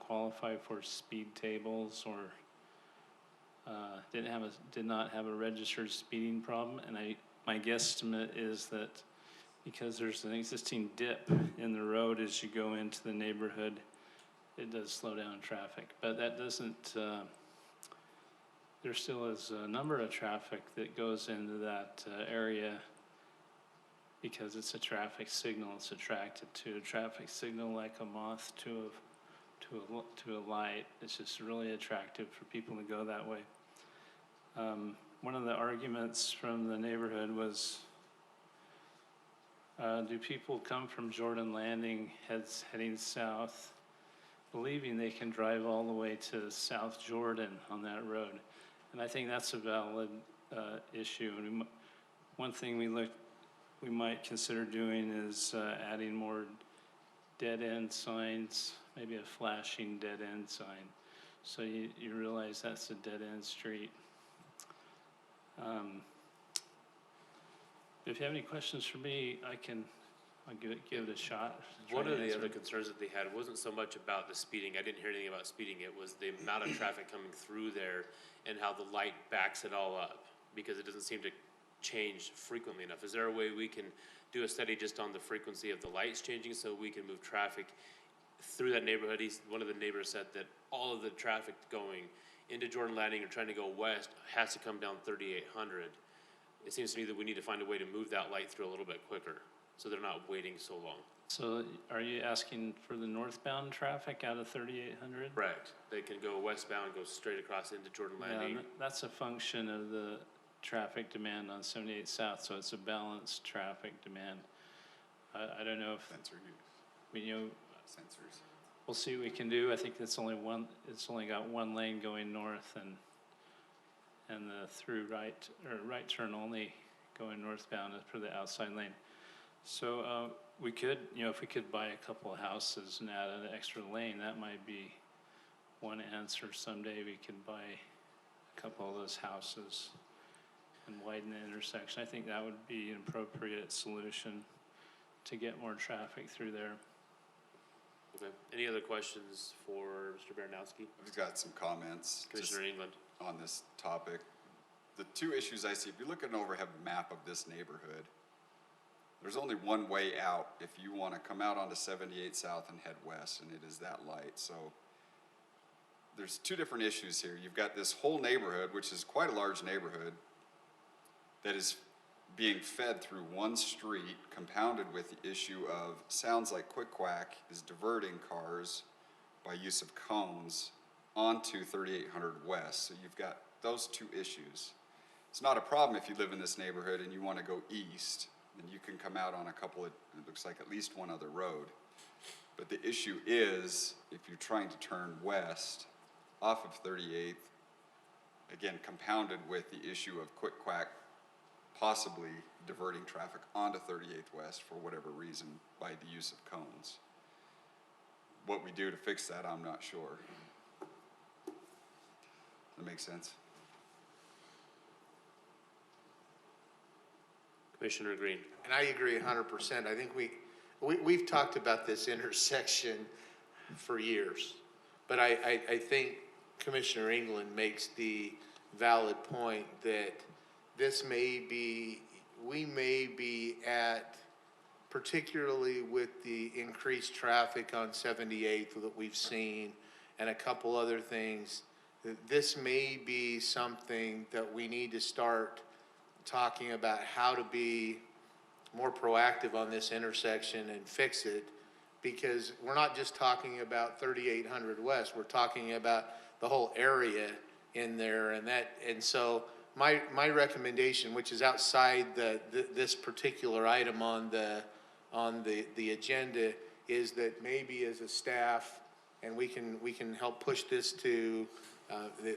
qualify for speed tables or did not have a registered speeding problem. And my guesstimate is that because there's an existing dip in the road as you go into the neighborhood, it does slow down traffic. But that doesn't, there still is a number of traffic that goes into that area because it's a traffic signal. It's attracted to a traffic signal like a moth to a light. It's just really attractive for people to go that way. One of the arguments from the neighborhood was, do people come from Jordan Landing heading south, believing they can drive all the way to South Jordan on that road? And I think that's a valid issue. And one thing we might consider doing is adding more dead-end signs, maybe a flashing dead-end sign, so you realize that's a dead-end street. If you have any questions for me, I'll give it a shot. One of the other concerns that they had wasn't so much about the speeding. I didn't hear anything about speeding. It was the amount of traffic coming through there and how the light backs it all up because it doesn't seem to change frequently enough. Is there a way we can do a study just on the frequency of the lights changing so we can move traffic through that neighborhood? One of the neighbors said that all of the traffic going into Jordan Landing or trying to go west has to come down 3800. It seems to me that we need to find a way to move that light through a little bit quicker so they're not waiting so long. So are you asking for the northbound traffic out of 3800? Correct. They can go westbound, go straight across into Jordan Landing. Yeah, that's a function of the traffic demand on 78 South, so it's a balanced traffic demand. I don't know if Sensor use, sensors. we'll see what we can do. I think it's only got one lane going north and the through right turn only going northbound for the outside lane. So we could, if we could buy a couple of houses and add an extra lane, that might be one answer. Someday we could buy a couple of those houses and widen the intersection. I think that would be an appropriate solution to get more traffic through there. Okay. Any other questions for Mr. Baranowski? I've got some comments. Commissioner England. On this topic. The two issues I see, if you look at an overhead map of this neighborhood, there's only one way out if you want to come out onto 78 South and head west, and it is that light. So there's two different issues here. You've got this whole neighborhood, which is quite a large neighborhood, that is being fed through one street, compounded with the issue of, sounds like Quick Quack is diverting cars by use of cones onto 3800 West. So you've got those two issues. It's not a problem if you live in this neighborhood and you want to go east, then you can come out on a couple of, it looks like at least one other road. But the issue is, if you're trying to turn west off of 38th, again, compounded with the issue of Quick Quack possibly diverting traffic onto 38th West for whatever reason by the use of cones. What we do to fix that, I'm not sure. Does that make sense? Commissioner Green. And I agree 100%. I think we've talked about this intersection for years. But I think Commissioner England makes the valid point that we may be at, particularly with the increased traffic on 78th that we've seen and a couple other things, that this may be something that we need to start talking about how to be more proactive on this intersection and fix it, because we're not just talking about 3800 West, we're talking about the whole area in there, and so my recommendation, which is outside this particular item on the agenda, is that maybe as a staff, and we can help push this to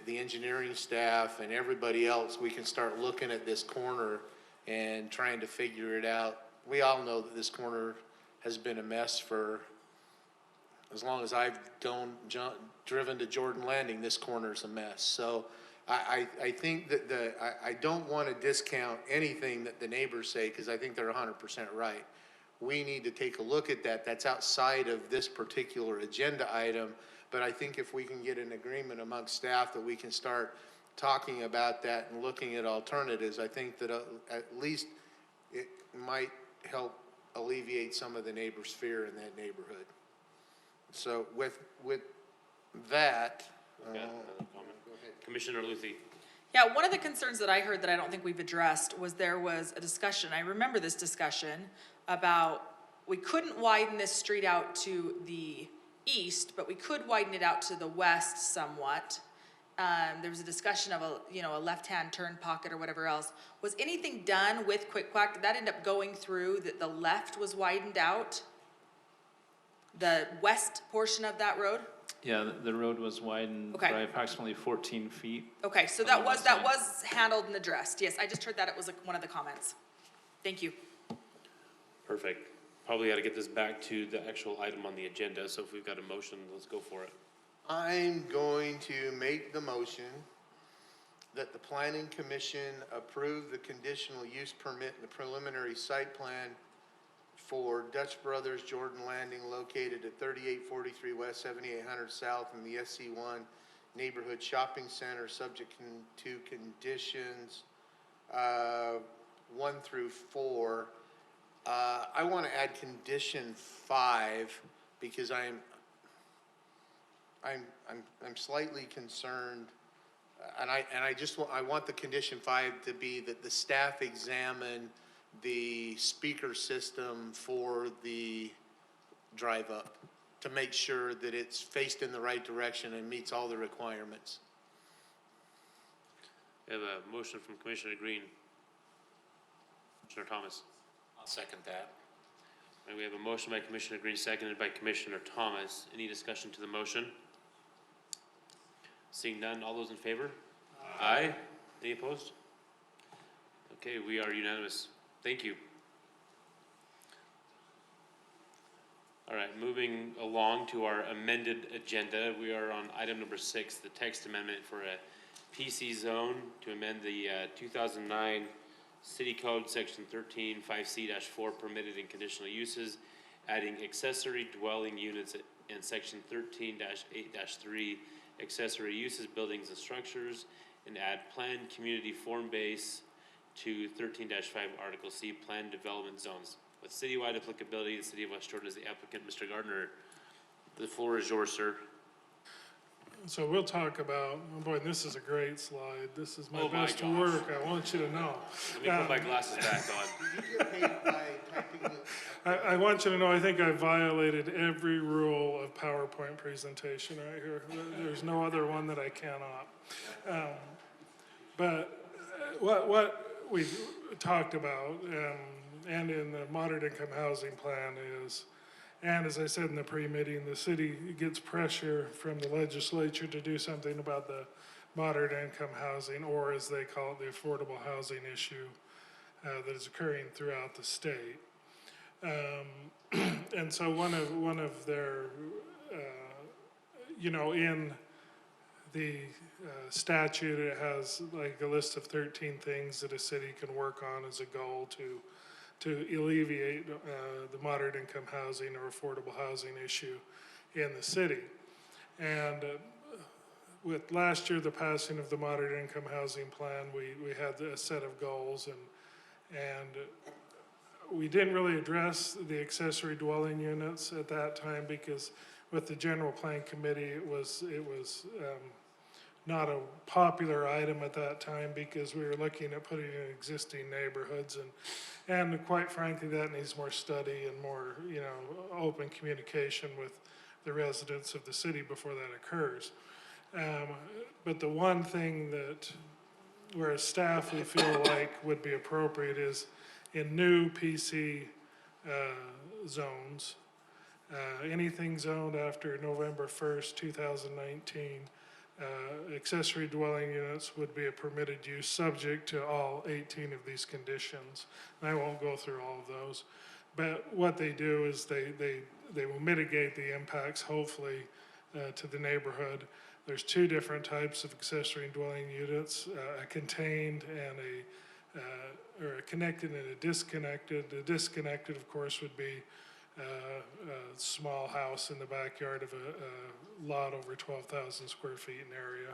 the engineering staff and everybody else, we can start looking at this corner and trying to figure it out. We all know that this corner has been a mess for as long as I've driven to Jordan Landing. This corner's a mess. So I think that I don't want to discount anything that the neighbors say, because I think they're 100% right. We need to take a look at that. That's outside of this particular agenda item, But I think if we can get an agreement amongst staff that we can start talking about that and looking at alternatives, I think that at least it might help alleviate some of the neighbors' fear in that neighborhood. So with that, Okay, another comment. Commissioner Luthi. Yeah, one of the concerns that I heard that I don't think we've addressed was there was a discussion, I remember this discussion, about we couldn't widen this street out to the east, but we could widen it out to the west somewhat. There was a discussion of a left-hand turn pocket or whatever else. Was anything done with Quick Quack? Did that end up going through, that the left was widened out? The west portion of that road? Yeah, the road was widened Okay. by approximately 14 feet. Okay, so that was handled and addressed. Yes, I just heard that it was like one of the comments. Thank you. Perfect. Probably got to get this back to the actual item on the agenda, so if we've got a motion, let's go for it. I'm going to make the motion that the Planning Commission approve the conditional use permit and the preliminary site plan for Dutch Brothers Jordan Landing located at 3843 West, 7800 South in the SC1 Neighborhood Shopping Center, subject to conditions 1 through 4. I want to add condition 5 because I'm slightly concerned, and I want the condition 5 to be that the staff examine the speaker system for the drive up to make sure that it's faced in the right direction and meets all the requirements. We have a motion from Commissioner Green. Commissioner Thomas. I'll second that. And we have a motion by Commissioner Green, seconded by Commissioner Thomas. Any discussion to the motion? Seeing none, all those in favor? Aye. Any opposed? Okay, we are unanimous. Thank you. All right, moving along to our amended agenda, we are on item number 6, the text amendment for a PC zone to amend the 2009 City Code Section 13-5C-4 permitted and conditional uses, adding accessory dwelling units in Section 13-8-3 accessory uses, buildings and structures, and add planned community form base to 13-5 Article C, planned development zones. With citywide applicability, the City of West Jordan is the applicant. Mr. Gardner, the floor is yours, sir. So we'll talk about, oh boy, this is a great slide. This is my Oh my best gosh. work, I want you to know. Let me put my glasses back on. Did you get paid by typing it? I want you to know, I think I violated every rule of PowerPoint presentation right here. There's no other one that I cannot. But what we talked about, and in the moderate income housing plan is, and as I said in the pre-meeting, the city gets pressure from the legislature to do something about the moderate income housing, or as they call it, the affordable housing issue that is occurring throughout the state. And so one of their, in the statute, it has like a list of 13 things that a city can work on as a goal to alleviate the moderate income housing or affordable housing issue in the city. And with last year, the passing of the moderate income housing plan, we had a set of goals, and we didn't really address the accessory dwelling units at that time because with the general plan committee, it was not a popular item at that time because we were looking at putting in existing neighborhoods, and quite frankly, that needs more study and more, open communication with the residents of the city before that occurs. But the one thing that, where as staff we feel like would be appropriate is in new PC zones, anything zoned after November 1st, 2019, accessory dwelling units would be a permitted use subject to all 18 of these conditions. And I won't go through all of those, but what they do is they will mitigate the impacts, hopefully, to the neighborhood. There's two different types of accessory dwelling units, a contained and or a connected and a disconnected. The disconnected, of course, would be a small house in the backyard of a lot over 12,000 square feet in area.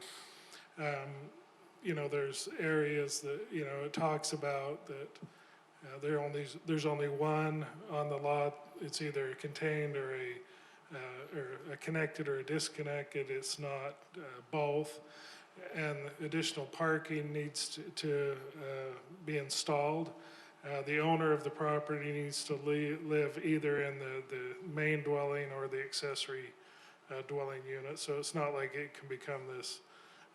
You know, there's areas that, you know, it talks about that there's only one on the lot. It's either contained or a connected or a disconnected. It's not both. And additional parking needs to be installed. The owner of the property needs to live either in the main dwelling or the accessory dwelling unit. So it's not like it can become this,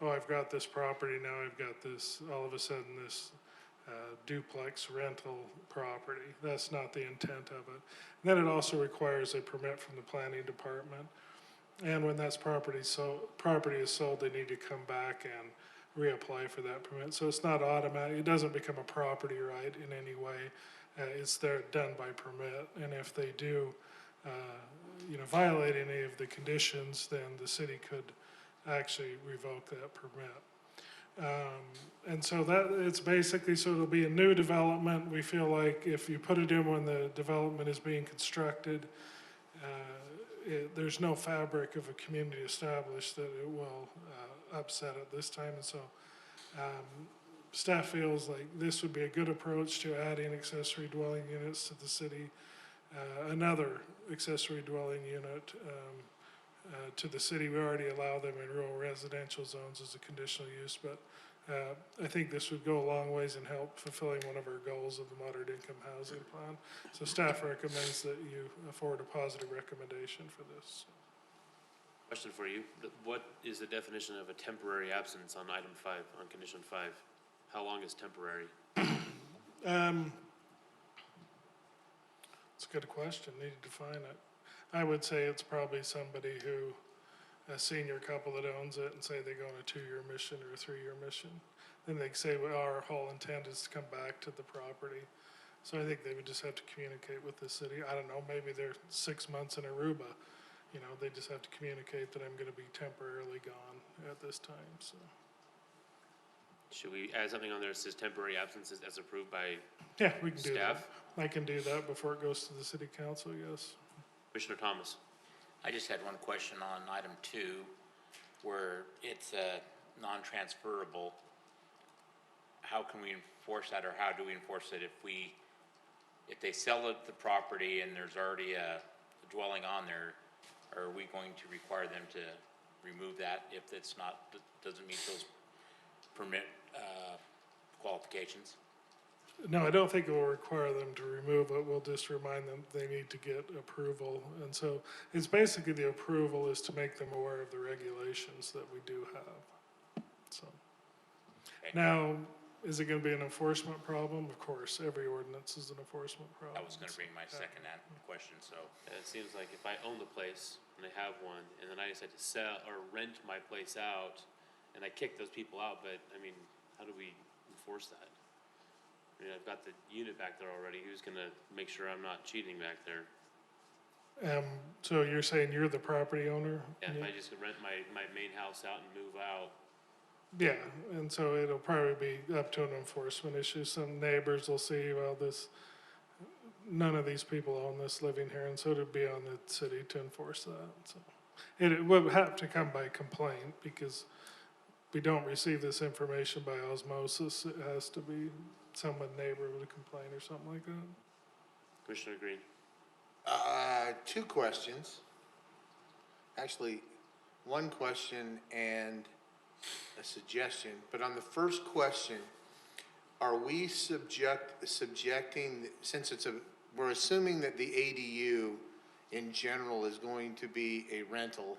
oh, I've got this property, now I've got this, all of a sudden this duplex rental property. That's not the intent of it. And then it also requires a permit from the planning department. And when that's property is sold, they need to come back and reapply for that permit. So it's not automatic. It doesn't become a property right in any way. It's done by permit. And if they do, you know, violate any of the conditions, then the city could actually revoke that permit. And so it's basically, so it'll be a new development. We feel like if you put it in when the development is being constructed, there's no fabric of a community established that it will upset at this time. And so staff feels like this would be a good approach to adding accessory dwelling units to the city. Another accessory dwelling unit to the city. We already allow them in rural residential zones as a conditional use, but I think this would go a long ways in help fulfilling one of our goals of the moderate income housing plan. So staff recommends that you forward a positive recommendation for this. Question for you. What is the definition of a temporary absence on item 5, on condition 5? How long is temporary? It's a good question. Need to define it. I would say it's probably somebody who, a senior couple that owns it, and say they go on a 2-year mission or a 3-year mission. Then they say, well, our whole intent is to come back to the property. So I think they would just have to communicate with the city. I don't know, maybe they're 6 months in Aruba. You know, they just have to communicate that I'm gonna be temporarily gone at this time, so. Should we add something on there that says temporary absences as approved by Yeah, we can do that. staff? I can do that before it goes to the city council, yes. Commissioner Thomas? I just had one question on item 2, where it's non-transferable. How can we enforce that, or how do we enforce it if they sell the property and there's already a dwelling on there? Are we going to require them to remove that if it's not, doesn't meet those permit qualifications? No, I don't think it will require them to remove it. We'll just remind them they need to get approval. And so it's basically the approval is to make them aware of the regulations that we do have. So now, is it going to be an enforcement problem? Of course, every ordinance is an enforcement problem. I was gonna bring my second question, so. It seems like if I own the place and I have one, and then I decide to sell or rent my place out, and I kick those people out, but I mean, how do we enforce that? I mean, I've got the unit back there already. Who's gonna make sure I'm not cheating back there? So you're saying you're the property owner? Yeah, if I just rent my main house out and move out, Yeah, and so it'll probably be up to an enforcement issue. Some neighbors will see, well, none of these people own this living here, and so it'd be on the city to enforce that. So it would have to come by complaint because we don't receive this information by osmosis. It has to be someone neighbor with a complaint or something like that. Commissioner Green? 2 questions. Actually, 1 question and a suggestion. But on the first question, are we subjecting, since we're assuming that the ADU in general is going to be a rental.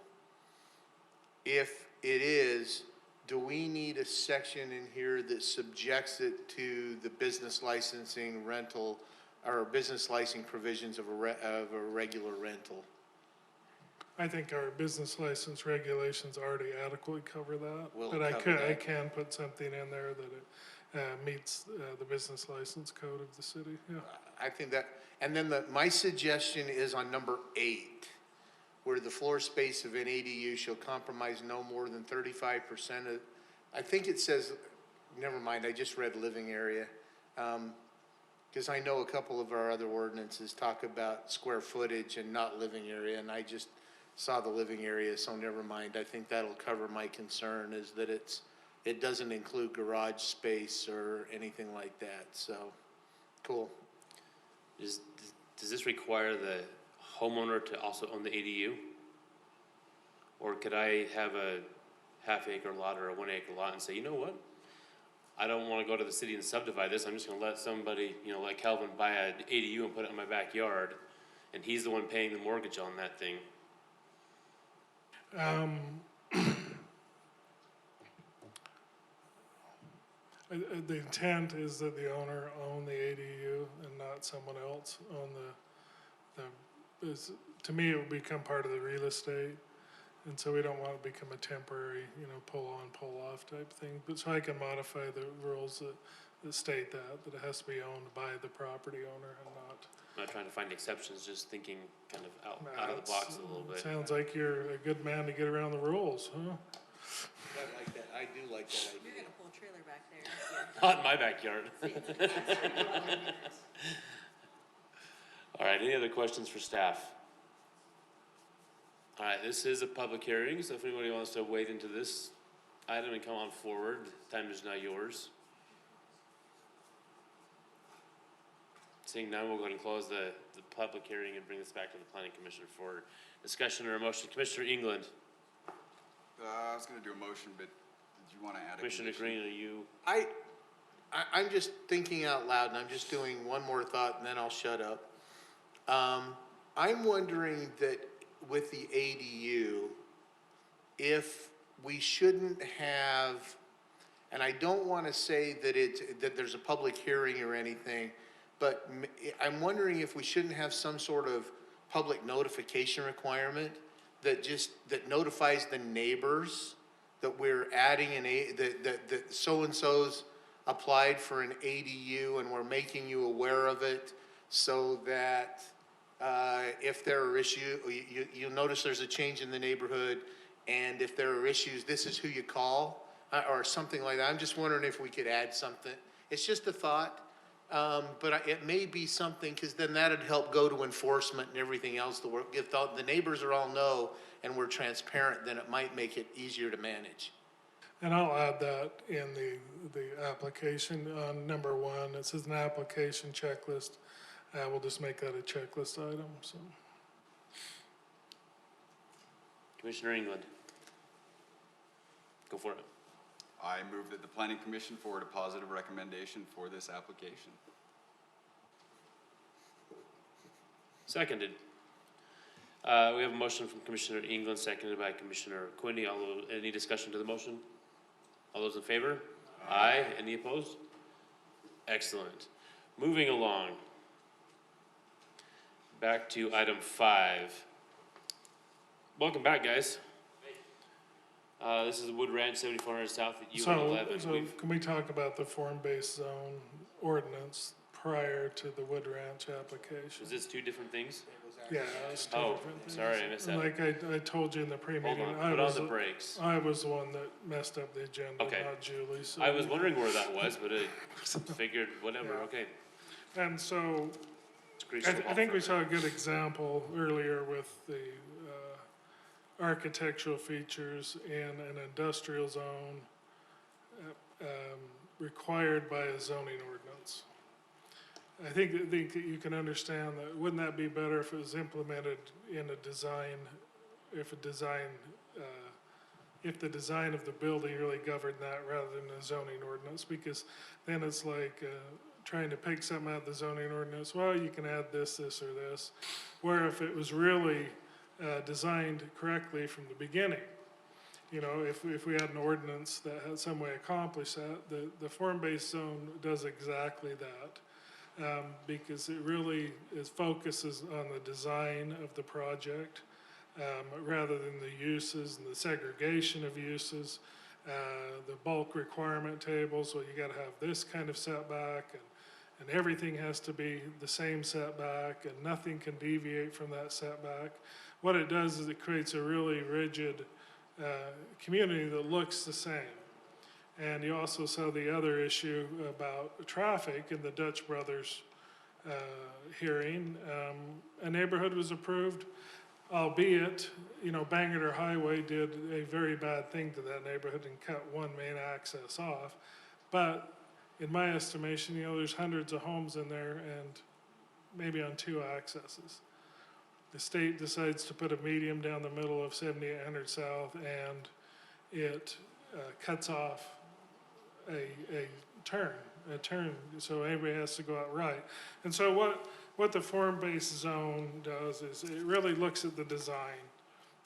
If it is, do we need a section in here that subjects it to the business licensing rental or business licensing provisions of a regular rental? I think our business license regulations already adequately cover that. Will But cover I that. can put something in there that it meets the business license code of the city, yeah. I think that, and then my suggestion is on number 8, where the floor space of an ADU shall compromise no more than 35% of, I think it says, never mind, I just read living area. Because I know a couple of our other ordinances talk about square footage and not living area, and I just saw the living area, so never mind. I think that'll cover my concern, is that it doesn't include garage space or anything like that, so, cool. Does this require the homeowner to also own the ADU? Or could I have a half-acre lot or a 1-acre lot and say, you know what? I don't wanna go to the city and subdivide this, I'm just gonna let somebody, let Calvin buy an ADU and put it in my backyard, and he's the one paying the mortgage on that thing. The intent is that the owner own the ADU and not someone else own to me, it would become part of the real estate. And so we don't want it to become a temporary, pull on, pull off type thing. But so I can modify the rules that state that it has to be owned by the property owner and not. I'm not trying to find exceptions, just thinking kind of out of the box a little bit. Sounds like you're a good man to get around the rules, huh? I like that, I do like that idea. You're gonna pull a trailer back there. Not in my backyard. All right, any other questions for staff? All right, this is a public hearing, so if anybody wants to wade into this item and come on forward, the time is now yours. Seeing none, we'll go ahead and close the public hearing and bring this back to the planning commission for discussion or a motion. Commissioner England. I was gonna do a motion, but did you wanna add a Commissioner condition? Green, are you? I'm just thinking out loud, and I'm just doing one more thought, and then I'll shut up. I'm wondering that with the ADU, if we shouldn't have, and I don't want to say that there's a public hearing or anything, but I'm wondering if we shouldn't have some sort of public notification requirement that notifies the neighbors that we're adding that so-and-so's applied for an ADU and we're making you aware of it, so that if there are issues, you'll notice there's a change in the neighborhood, and if there are issues, this is who you call, or something like that. I'm just wondering if we could add something. It's just a thought, but it may be something, because then that'd help go to enforcement and everything else. If the neighbors are all know and we're transparent, then it might make it easier to manage. And I'll add that in the application on number 1. It says an application checklist. We'll just make that a checklist item, so. Commissioner England. Go for it. I move that the planning commission forward a positive recommendation for this application. Seconded. We have a motion from Commissioner England, seconded by Commissioner Quinney. Any discussion to the motion? All those in favor? Aye. Any opposed? Excellent. Moving along. Back to item 5. Welcome back, guys. This is Wood Ranch, 7400 South at U-11. So can we talk about the form-based zone ordinance prior to the Wood Ranch application? Is this 2 different things? Yeah, it's 2 Oh, different things. sorry, I missed that. Like I told you in the pre-meeting. Hold on, put on the brakes. I was the one that messed up the agenda, Okay. not Julie, so. I was wondering where that was, but I figured whatever, Yeah. okay. And so, Screech I the ball think we for saw a good example earlier with the architectural features in an industrial zone required by a zoning ordinance. I think that you can understand that, wouldn't that be better if it was implemented in a design, if the design of the building really governed that rather than a zoning ordinance? Because then it's like trying to pick something out of the zoning ordinance, well, you can add this, this, or this. Where if it was really designed correctly from the beginning, if we had an ordinance that had some way accomplished that, the form-based zone does exactly that. Because it really focuses on the design of the project rather than the uses and the segregation of uses, the bulk requirement tables. Well, you got to have this kind of setback, and everything has to be the same setback, and nothing can deviate from that setback. What it does is it creates a really rigid community that looks the same. And you also saw the other issue about traffic in the Dutch Brothers hearing, a neighborhood was approved, albeit, Bangor Highway did a very bad thing to that neighborhood and cut one main access off. But in my estimation, there's hundreds of homes in there and maybe on two accesses. The state decides to put a medium down the middle of 7800 South, and it cuts off a turn, so everybody has to go out right. And so what the form-based zone does is it really looks at the design.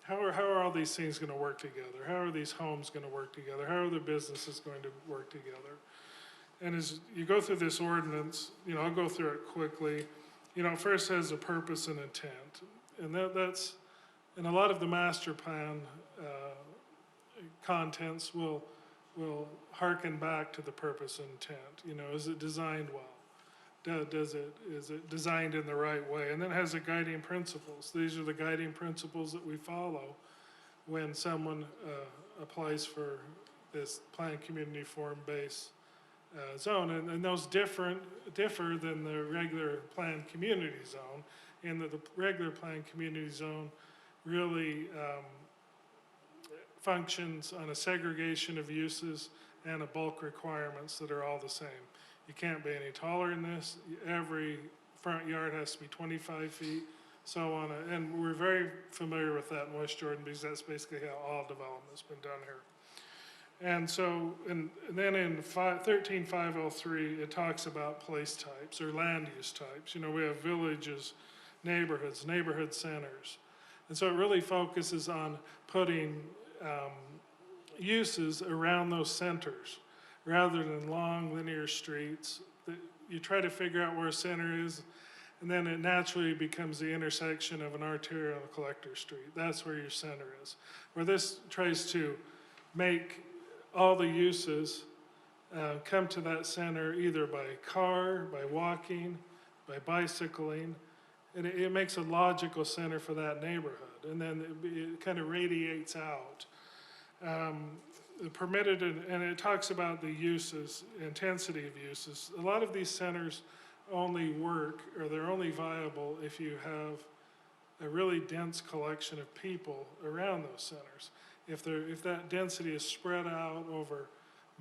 How are all these things going to work together? How are these homes going to work together? How are the businesses going to work together? And as you go through this ordinance, I'll go through it quickly. It first has a purpose and intent. And that's, and a lot of the master plan contents will harken back to the purpose and intent. Is it designed well? Is it designed in the right way? And then it has the guiding principles. These are the guiding principles that we follow when someone applies for this planned community form-based zone. And those differ than the regular planned community zone, in that the regular planned community zone really functions on a segregation of uses and a bulk requirements that are all the same. You can't be any taller than this. Every front yard has to be 25 feet, so on. And we're very familiar with that in West Jordan because that's basically how all development's been done here. And so, and then in 13503, it talks about place types or land use types. We have villages, neighborhoods, neighborhood centers. And so it really focuses on putting uses around those centers rather than long linear streets. You try to figure out where a center is, and then it naturally becomes the intersection of an arterial and a collector street. That's where your center is. Where this tries to make all the uses come to that center either by car, by walking, by bicycling, and it makes a logical center for that neighborhood. And then it kind of radiates out. The permitted, and it talks about the uses, intensity of uses. A lot of these centers only work, or they're only viable if you have a really dense collection of people around those centers. If that density is spread out over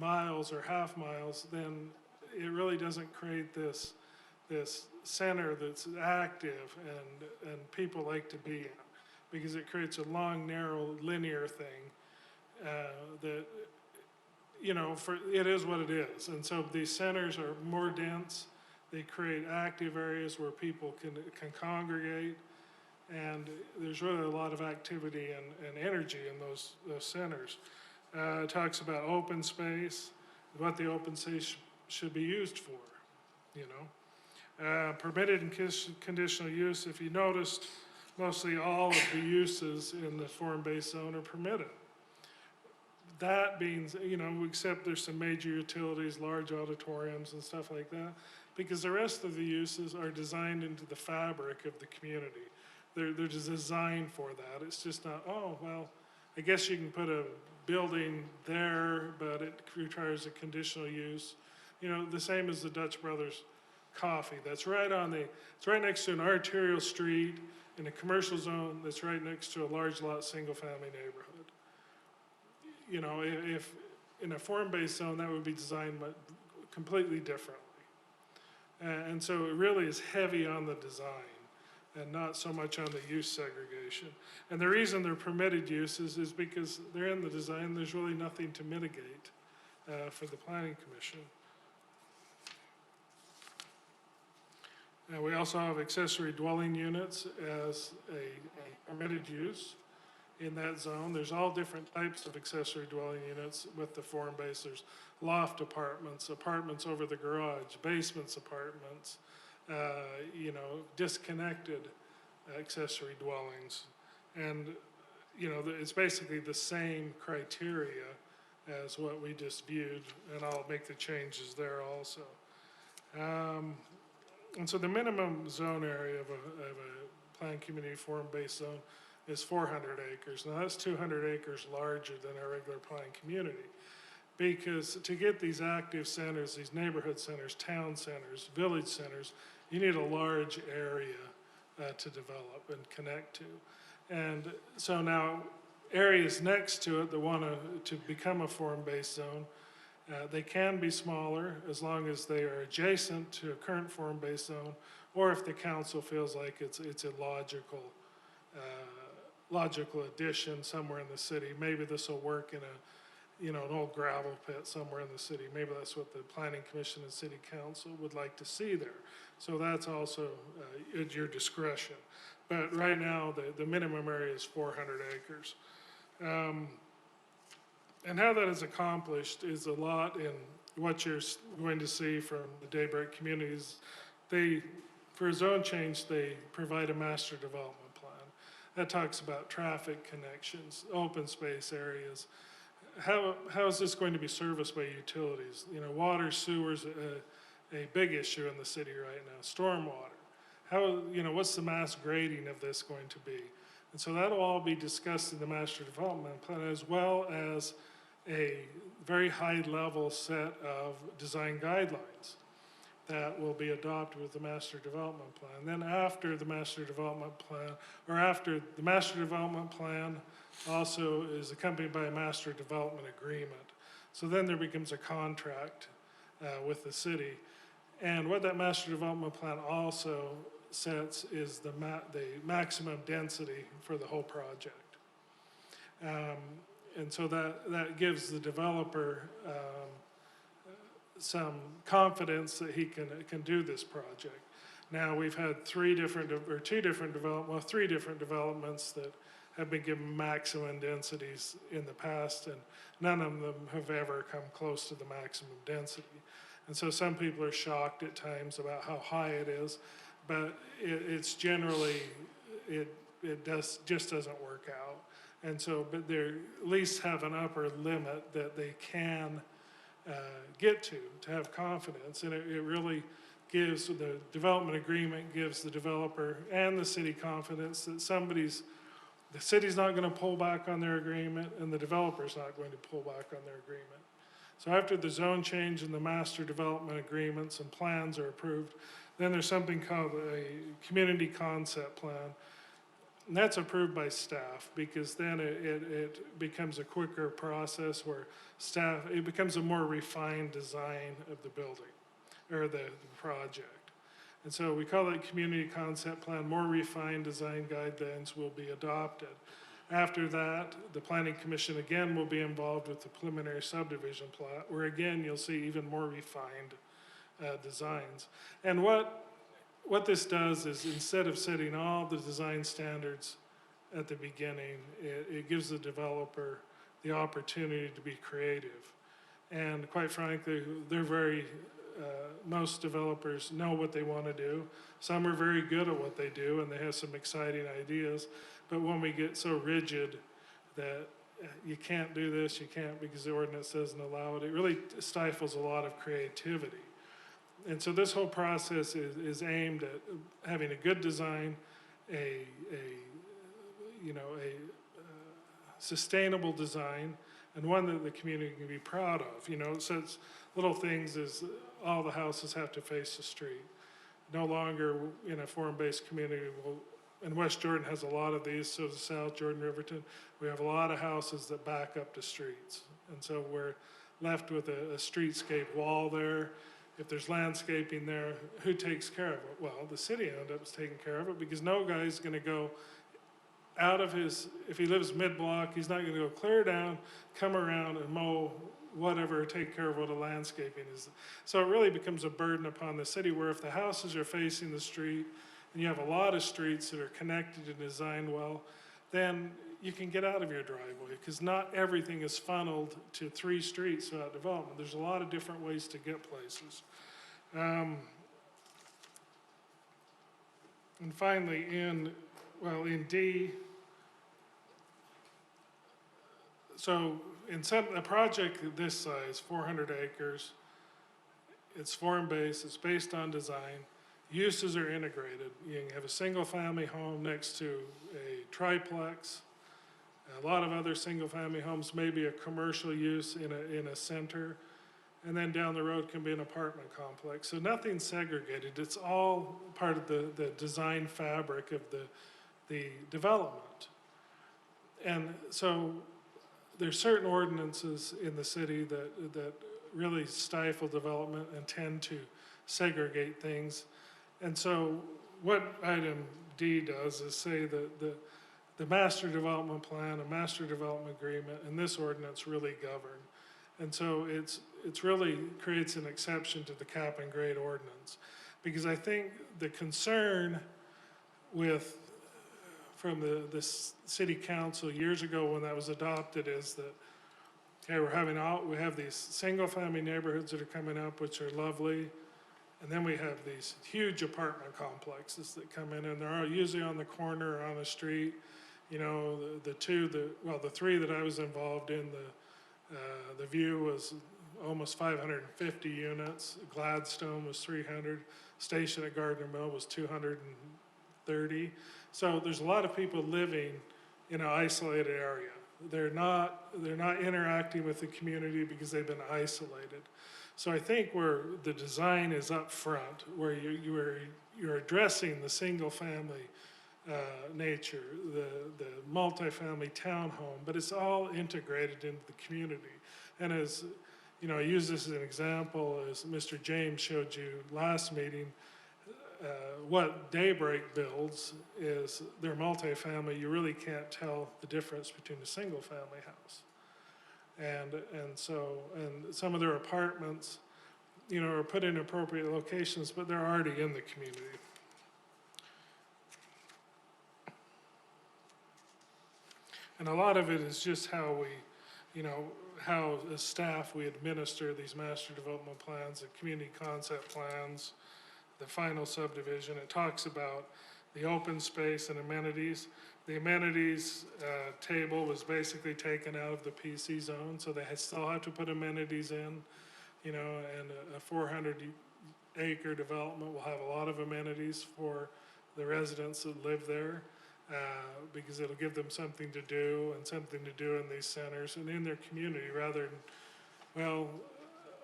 miles or half miles, then it really doesn't create this center that's active and people like to be in, because it creates a long, narrow, linear thing that, it is what it is. And so these centers are more dense. They create active areas where people can congregate, and there's really a lot of activity and energy in those centers. It talks about open space, what the open space should be used for, permitted and conditional use. If you noticed, mostly all of the uses in the form-based zone are permitted. That means, except there's some major utilities, large auditoriums and stuff like that, because the rest of the uses are designed into the fabric of the community. They're designed for that. It's just not, I guess you can put a building there, but it requires a conditional use. The same as the Dutch Brothers Coffee. It's right next to an arterial street in a commercial zone that's right next to a large lot, single-family neighborhood. If in a form-based zone, that would be designed completely differently. And so it really is heavy on the design and not so much on the use segregation. And the reason they're permitted uses is because they're in the design. There's really nothing to mitigate for the Planning Commission. We also have accessory dwelling units as a permitted use in that zone. There's all different types of accessory dwelling units with the form-based. There's loft apartments, apartments over the garage, basements apartments, disconnected accessory dwellings. And, it's basically the same criteria as what we just viewed, and I'll make the changes there also. And so the minimum zone area of a planned community form-based zone is 400 acres. Now that's 200 acres larger than our regular planned community. Because to get these active centers, these neighborhood centers, town centers, village centers, You need a large area to develop and connect to. And so now areas next to it that want to become a form-based zone, they can be smaller as long as they are adjacent to a current form-based zone, or if the council feels like it's a logical addition somewhere in the city. Maybe this will work in an old gravel pit somewhere in the city. Maybe that's what the Planning Commission and City Council would like to see there. So that's also at your discretion. But right now, the minimum area is 400 acres. And how that is accomplished is a lot in what you're going to see from the Daybreak communities. For a zone change, they provide a master development plan. That talks about traffic connections, open space areas. How is this going to be serviced by utilities? Water, sewer's a big issue in the city right now. Stormwater. What's the mass grading of this going to be? And so that'll all be discussed in the master development plan, as well as a very high-level set of design guidelines that will be adopted with the master development plan. Then after the master development plan, or after the master development plan also is accompanied by a master development agreement. So then there becomes a contract with the city. And what that master development plan also sets is the maximum density for the whole project. And so that gives the developer some confidence that he can do this project. Now, we've had three different developments that have been given maximum densities in the past, and none of them have ever come close to the maximum density. And so some people are shocked at times about how high it is, but it's generally, it just doesn't work out. And so, but they at least have an upper limit that they can get to have confidence. And it really gives, the development agreement gives the developer and the city confidence that the city's not going to pull back on their agreement, and the developer's not going to pull back on their agreement. So after the zone change and the master development agreements and plans are approved, then there's something called a community concept plan. And that's approved by staff, because then it becomes a quicker process where it becomes a more refined design of the building or the project. And so we call it community concept plan. More refined design guidelines will be adopted. After that, the Planning Commission again will be involved with the preliminary subdivision plat, where again you'll see even more refined designs. And what this does is, instead of setting all the design standards at the beginning, it gives the developer the opportunity to be creative. And quite frankly, most developers know what they want to do. Some are very good at what they do, and they have some exciting ideas. But when we get so rigid that you can't do this, you can't because the ordinance doesn't allow it, it really stifles a lot of creativity. And so this whole process is aimed at having a good design, a sustainable design, and one that the community can be proud of. So it's little things as all the houses have to face the street. No longer in a form-based community, and West Jordan has a lot of these, so does South Jordan, Riverton. We have a lot of houses that back up to streets. And so we're left with a streetscape wall there. If there's landscaping there, who takes care of it? Well, the city ends up taking care of it, because no guy's gonna go out of if he lives mid-block, he's not gonna go clear down, come around and mow whatever, take care of what the landscaping is. So it really becomes a burden upon the city, where if the houses are facing the street and you have a lot of streets that are connected and designed well, then you can get out of your driveway, because not everything is funneled to 3 streets throughout development. There's a lot of different ways to get places. And finally, in D, so in a project this size, 400 acres, it's form-based, it's based on design, uses are integrated. You can have a single-family home next to a triplex, a lot of other single-family homes, maybe a commercial use in a center, and then down the road can be an apartment complex. So nothing's segregated. It's all part of the design fabric of the development. And so there's certain ordinances in the city that really stifle development and tend to segregate things. And so what item D does is say that the master development plan, a master development agreement, and this ordinance really govern. And so it's really creates an exception to the cap and grade ordinance. Because I think the concern from the city council years ago when that was adopted is that, okay, we have these single family neighborhoods that are coming up, which are lovely. And then we have these huge apartment complexes that come in, and they're usually on the corner or on the street. You know, the three that I was involved in, the View was almost 550 units. Gladstone was 300. Station at Gardner Mill was 230. So there's a lot of people living in an isolated area. They're not interacting with the community because they've been isolated. So I think where the design is up front, where you're addressing the single family nature, the multifamily townhome, but it's all integrated into the community. And as you know, I use this as an example, as Mr. James showed you last meeting, what Daybreak builds is their multifamily. You really can't tell the difference between a single family house. And some of their apartments, you know, are put in appropriate locations, but they're already in the community. And a lot of it is just how we, you know, how as staff we administer these master development plans, the community concept plans, the final subdivision. It talks about the open space and amenities. The amenities table was basically taken out of the PC zone, so they still have to put amenities in, you know, and a 400-acre development will have a lot of amenities for the residents that live there, because it'll give them something to do and something to do in these centers and in their community rather than, well,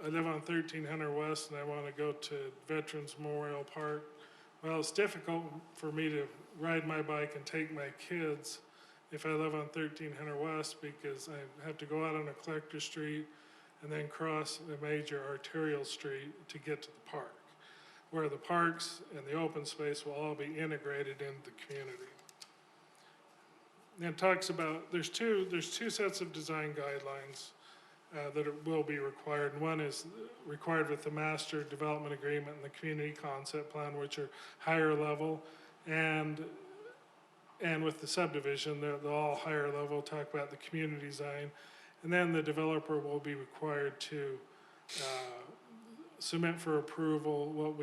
I live on 1300 West and I want to go to Veterans Memorial Park. Well, it's difficult for me to ride my bike and take my kids if I live on 1300 West because I have to go out on a collector street and then cross a major arterial street to get to the park, where the parks and the open space will all be integrated into the community. And it talks about, there's two sets of design guidelines that will be required. And one is required with the master development agreement and the community concept plan, which are higher level, and with the subdivision, they're all higher level, talk about the community design. And then the developer will be required to submit for approval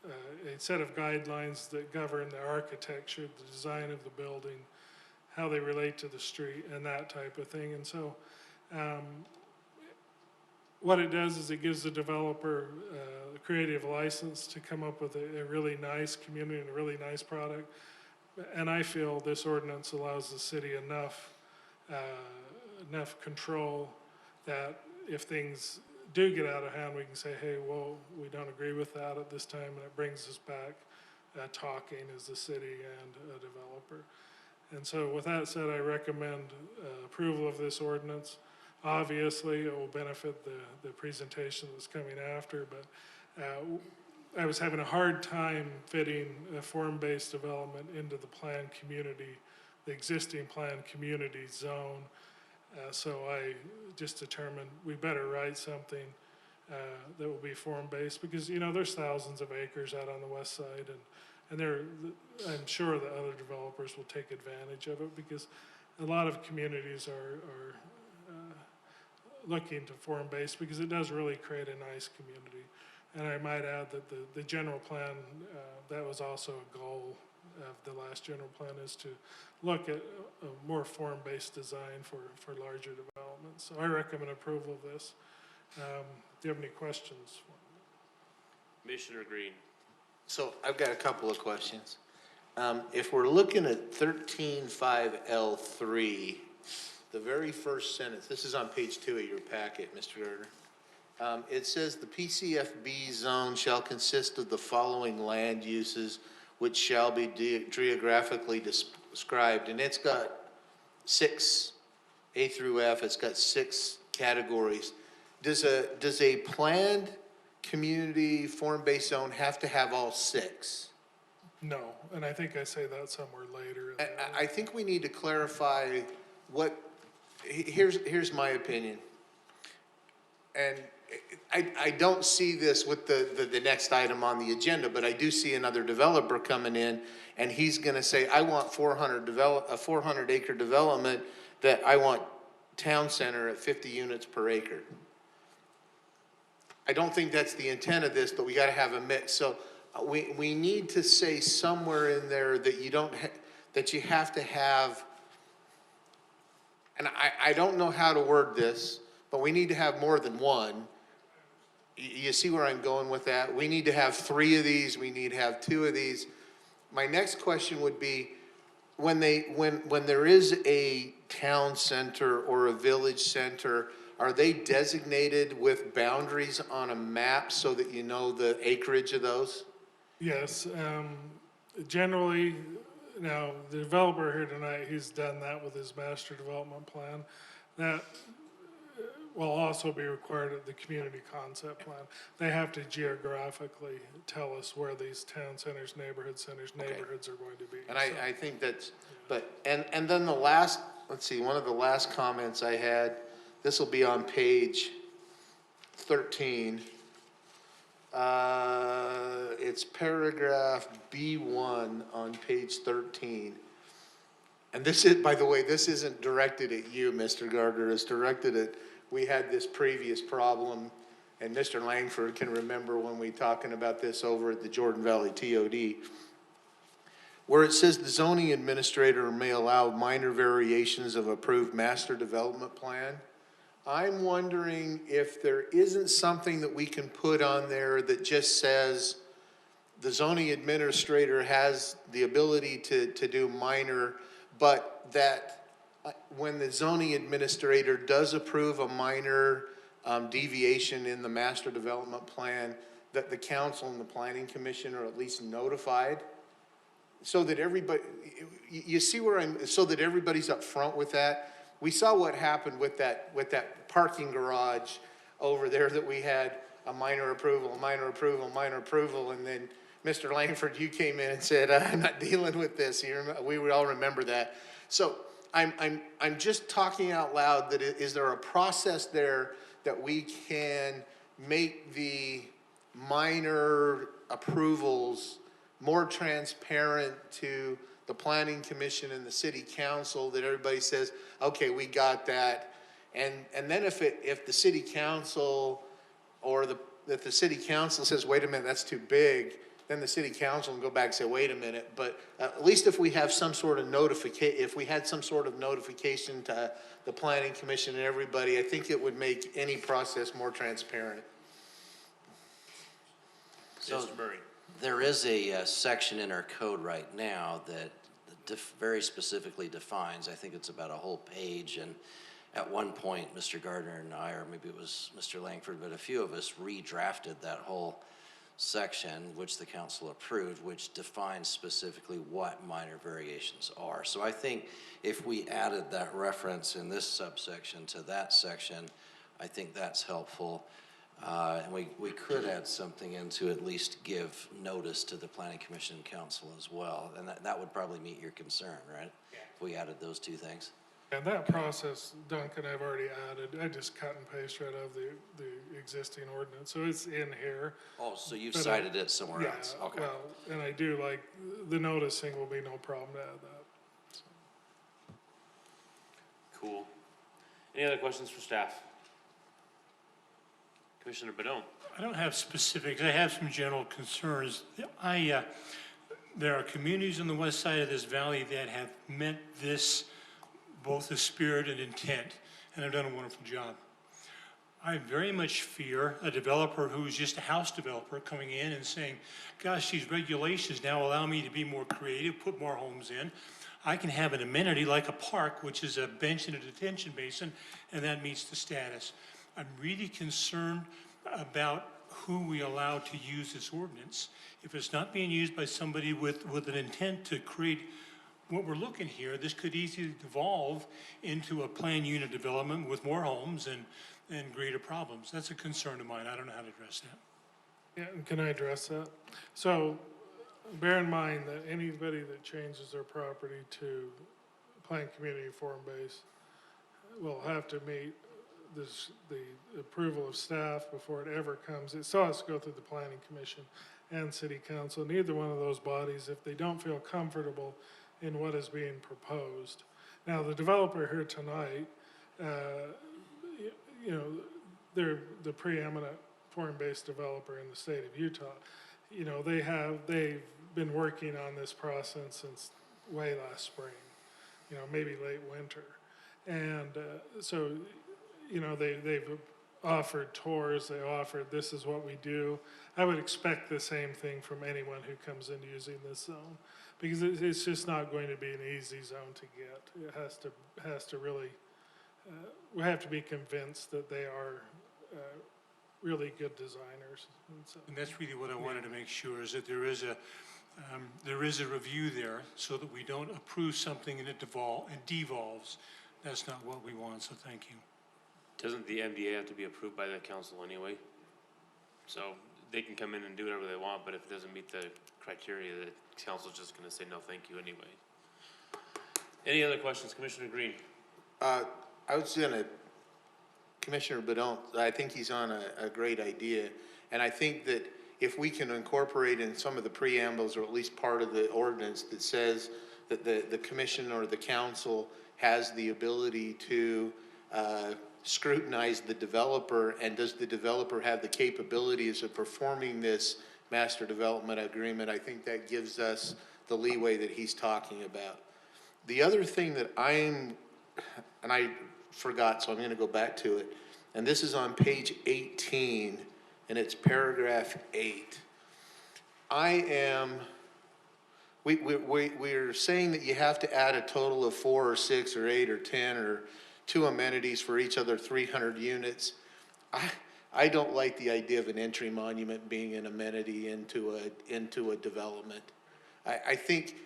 a set of guidelines that govern the architecture, the design of the building, how they relate to the street, and that type of thing. And so what it does is it gives the developer a creative license to come up with a really nice community and a really nice product. And I feel this ordinance allows the city enough control that if things do get out of hand, we can say, hey, well, we don't agree with that at this time, and it brings us back talking as the city and a developer. And so with that said, I recommend approval of this ordinance. Obviously, it will benefit the presentation that's coming after, but I was having a hard time fitting a form-based development into the planned community, the existing planned community zone. So I just determined we better write something that will be form-based because, you know, there's thousands of acres out on the west side, and I'm sure that other developers will take advantage of it because a lot of communities are looking to form-based because it does really create a nice community. And I might add that the general plan, that was also a goal of the last general plan, is to look at a more form-based design for larger developments. So I recommend approval of this. Do you have any questions? Commissioner Green. So I've got a couple of questions. If we're looking at 13.5L3, the very first sentence, this is on page 2 of your packet, Mr. Gardner. It says the PCFB zone shall consist of the following land uses which shall be geographically described, and it's got 6, A through F, it's got 6 categories. Does a planned community form-based zone have to have all 6? No, and I think I say that somewhere later. I think we need to clarify what, here's my opinion. And I don't see this with the next item on the agenda, but I do see another developer coming in, and he's gonna say, I want a 400 acre development that I want town center at 50 units per acre. I don't think that's the intent of this, but we gotta have a mix. So we need to say somewhere in there that you don't, that you have to have, and I don't know how to word this, but we need to have more than one. You see where I'm going with that? We need to have 3 of these, we need to have 2 of these. My next question would be, when there is a town center or a village center, are they designated with boundaries on a map so that you know the acreage of those? Yes, generally, now, the developer here tonight, he's done that with his master development plan. That will also be required of the community concept plan. They have to geographically tell us where these town centers, neighborhoods are going to be. And I think that's, but, and then the last, let's see, one of the last comments I had, this will be on page 13. It's paragraph B1 on page 13. And this is, by the way, this isn't directed at you, Mr. Gardner, it's directed at, we had this previous problem, and Mr. Langford can remember when we talking about this over at the Jordan Valley TOD, where it says the zoning administrator may allow minor variations of approved master development plan. I'm wondering if there isn't something that we can put on there that just says the zoning administrator has the ability to do minor, but that when the zoning administrator does approve a minor deviation in the master development plan, that the council and the planning commission are at least notified, so that everybody, you see where I'm, so that everybody's up front with that. We saw what happened with that parking garage over there, that we had a minor approval, and then Mr. Langford, you came in and said, I'm not dealing with this. We all remember that. So I'm just talking out loud that is there a process there that we can make the minor approvals more transparent to the planning commission and the city council, that everybody says, okay, we got that. And then if the city council or if the city council says, wait a minute, that's too big, then the city council can go back and say, wait a minute. But at least if we have some sort of if we had some sort of notification to the planning commission and everybody, I think it would make any process more transparent. So Mr. Murray. there is a section in our code right now that very specifically defines, I think it's about a whole page, and at one point, Mr. Gardner and I, or maybe it was Mr. Langford, but a few of us redrafted that whole section, which the council approved, which defines specifically what minor variations are. So I think if we added that reference in this subsection to that section, I think that's helpful. And we could add something in to at least give notice to the planning commission and council as well. And that would probably meet your concern, right? Yeah. If we added those 2 things. And that process, Duncan, I've already added. I just cut and paste right out of the existing ordinance, so it's in here. Oh, so you've cited it somewhere else? Okay. Well, and I do like, the noticing will be no problem to add that. So. Cool. Any other questions for staff? Commissioner Badone. I don't have specifics. I have some general concerns. There are communities on the west side of this valley that have met this, both the spirit and intent, and have done a wonderful job. I very much fear a developer who's just a house developer coming in and saying, gosh, these regulations now allow me to be more creative, put more homes in. I can have an amenity like a park, which is a bench and a detention basin, and that meets the status. I'm really concerned about who we allow to use this ordinance. If it's not being used by somebody with an intent to create what we're looking here, this could easily devolve into a planned unit development with more homes and greater problems. That's a concern of mine. I don't know how to address that. Yeah, and can I address that? So bear in mind that anybody that changes their property to planned community form-based will have to meet the approval of staff before it ever comes. It still has to go through the planning commission and city council. Neither one of those bodies, if they don't feel comfortable in what is being proposed. Now, the developer here tonight, you know, they're the preeminent form-based developer in the state of Utah. You know, they've been working on this process since way last spring, you know, maybe late winter. And so, you know, they've offered tours, they offered, this is what we do. I would expect the same thing from anyone who comes into using this zone, because it's just not going to be an easy zone to get. It has to really, we have to be convinced that they are really good designers. And that's really what I wanted to make sure, is that there is a review there, so that we don't approve something and it devolves. That's not what we want, so thank you. Doesn't the MDA have to be approved by the council anyway? So they can come in and do whatever they want, but if it doesn't meet the criteria, the council's just gonna say no, thank you anyway. Any other questions, Commissioner Green? I was gonna, Commissioner Badon, I think he's on a great idea. And I think that if we can incorporate in some of the preambles, or at least part of the ordinance that says that the commission or the council has the ability to scrutinize the developer, and does the developer have the capabilities of performing this master development agreement, I think that gives us the leeway that he's talking about. The other thing that and I forgot, so I'm gonna go back to it, and this is on page 18, and it's paragraph 8. We're saying that you have to add a total of 4 or 6 or 8 or 10 or 2 amenities for each other 300 units. I don't like the idea of an entry monument being an amenity into a development. I think,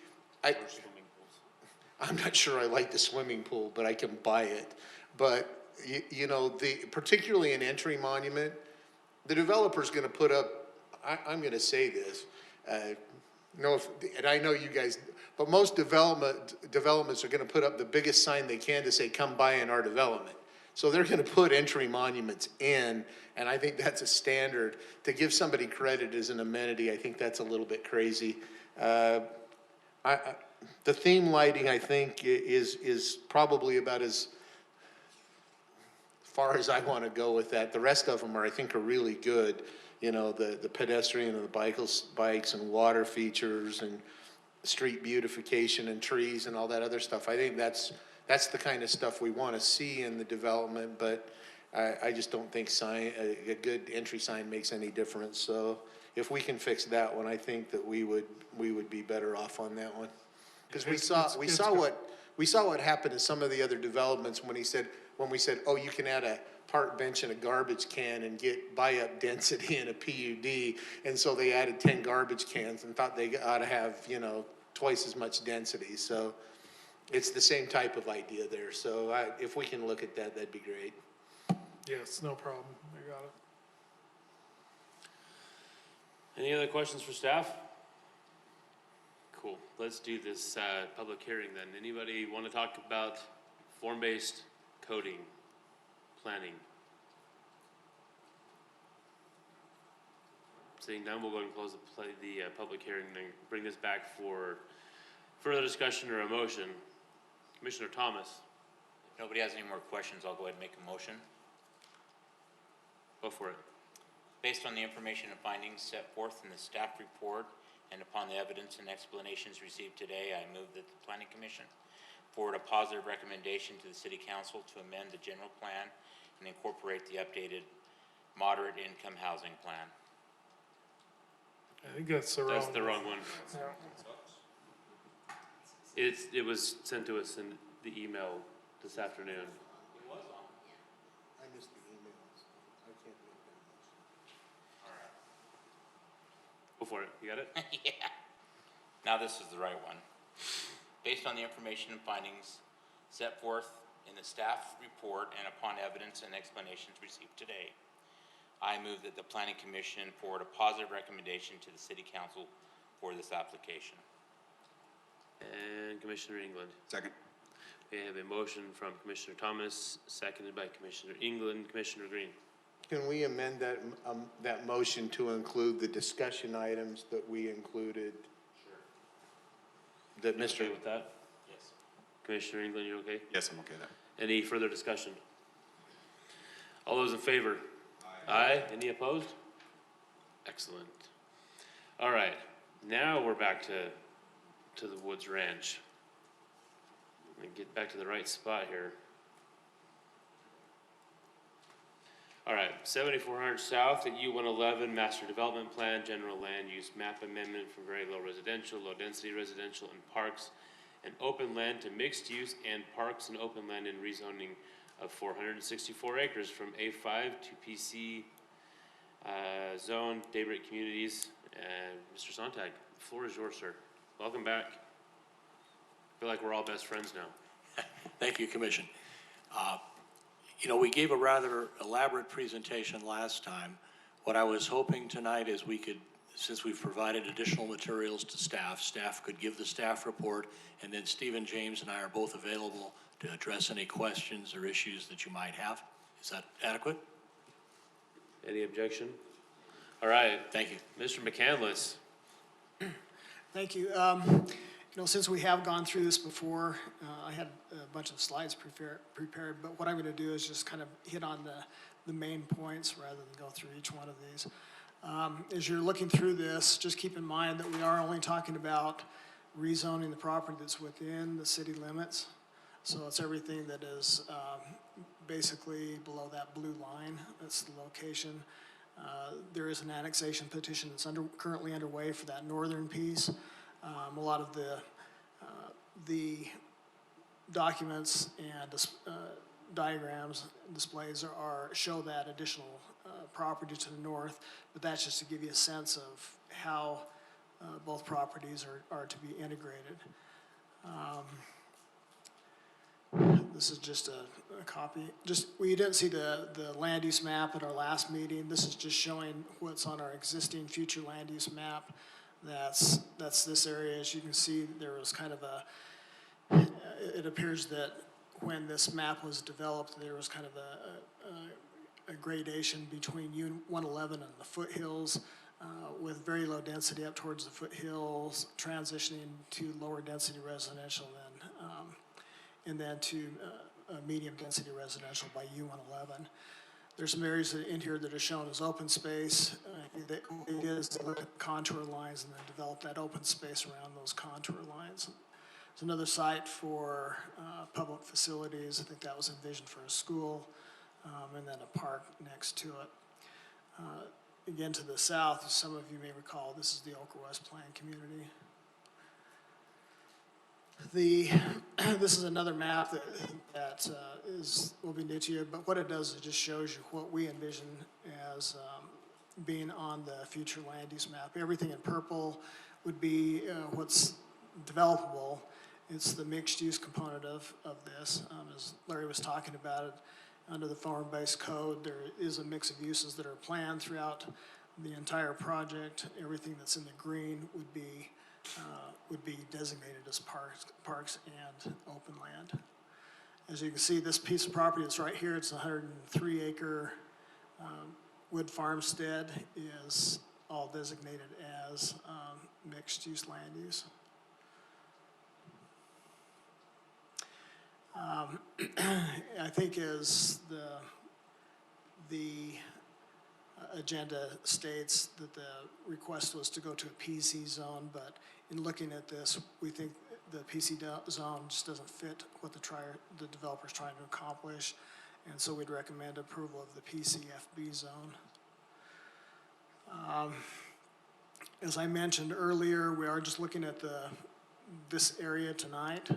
I'm not sure I like the swimming pool, but I can buy it. But, you know, particularly an entry monument, the developer's gonna put up, I'm gonna say this, and I know you guys, but most developments are gonna put up the biggest sign they can to say, come by in our development. So they're gonna put entry monuments in, and I think that's a standard. To give somebody credit as an amenity, I think that's a little bit crazy. The theme lighting, I think, is probably about as far as I want to go with that. The rest of them I think are really good. You know, the pedestrian and the bikes and water features and street beautification and trees and all that other stuff. I think that's the kind of stuff we want to see in the development, but I just don't think a good entry sign makes any difference. So if we can fix that one, I think that we would be better off on that one. Because we saw what happened in some of the other developments when we said, oh, you can add a park bench and a garbage can and get buy-up density in a PUD, and so they added 10 garbage cans and thought they ought to have, you know, twice as much density. So it's the same type of idea there. So if we can look at that, that'd be great. Yes, no problem. I got it. Any other questions for staff? Cool, let's do this public hearing then. Anybody want to talk about form-based coding, planning? Seeing none, we'll go ahead and close the public hearing and bring this back for further discussion or a motion. Commissioner Thomas. If nobody has any more questions, I'll go ahead and make a motion. Go for it. Based on the information and findings set forth in the staff report and upon the evidence and explanations received today, I move that the Planning Commission forward a positive recommendation to the City Council to amend the general plan and incorporate the updated moderate income housing plan. I think that's the wrong one. That's the wrong one. It was sent to us in the email this afternoon. I missed the emails. I can't make that. for it. You got it? Yeah. Now this is the right one. Based on the information and findings set forth in the staff report and upon evidence and explanations received today, I move that the Planning Commission forward a positive recommendation to the City Council for this application. And Commissioner England. Second. We have a motion from Commissioner Thomas, seconded by Commissioner England. Commissioner Green. Can we amend that motion to include the discussion items that we included? Sure. That You Mr. okay with that? Yes. Commissioner England, you okay? Yes, I'm okay with that. Any further discussion? All those in favor? Aye. Any opposed? Excellent. All right, now we're back to the Woods Ranch. Let me get back to the right spot here. All right, 7400 South at U111, Master Development Plan, General Land Use Map Amendment from very low residential, low density residential, and parks and open land to mixed use and parks and open land in rezoning of 464 acres from A5 to PC zone, Daybreak Communities. And Mr. Sontag, the floor is yours, sir. Welcome back. I feel like we're all best friends now. Thank you, Commission. You know, we gave a rather elaborate presentation last time. What I was hoping tonight is we could, since we've provided additional materials to staff could give the staff report, and then Stephen James and I are both available to address any questions or issues that you might have. Is that adequate? Any objection? All right. Thank you. Mr. McCandless. Thank you. You know, since we have gone through this before, I had a bunch of slides prepared, but what I'm going to do is just kind of hit on the main points rather than go through each one of these. As you're looking through this, just keep in mind that we are only talking about rezoning the property that's within the city limits. So it's everything that is basically below that blue line. That's the location. There is an annexation petition that's currently underway for that northern piece. A lot of the documents and diagrams and displays show that additional property to the north, but that's just to give you a sense of how both properties are to be integrated. This is just a copy. We didn't see the land use map at our last meeting. This is just showing what's on our existing future land use map. That's this area. As you can see, there was kind of it appears that when this map was developed, there was kind of a gradation between U111 and the foothills, with very low density up towards the foothills, transitioning to lower density residential and then to medium density residential by U111. There's some areas in here that are shown as open space. It is to look at contour lines and then develop that open space around those contour lines. It's another site for public facilities. I think that was envisioned for a school, and then a park next to it. Again, to the south, as some of you may recall, this is the Oka West Plan community. This is another map that will be new to you, but what it does is it just shows you what we envision as being on the future land use map. Everything in purple would be what's developable. It's the mixed use component of this. As Larry was talking about it, under the form-based code, there is a mix of uses that are planned throughout the entire project. Everything that's in the green would be designated as parks and open land. As you can see, this piece of property that's right here, it's a 103-acre wood farmstead, is all designated as mixed-use land use. I think as the agenda states that the request was to go to a PC zone, but in looking at this, we think the PC zone just doesn't fit what the developer's trying to accomplish, and so we'd recommend approval of the PCFB zone. As I mentioned earlier, we are just looking at this area tonight.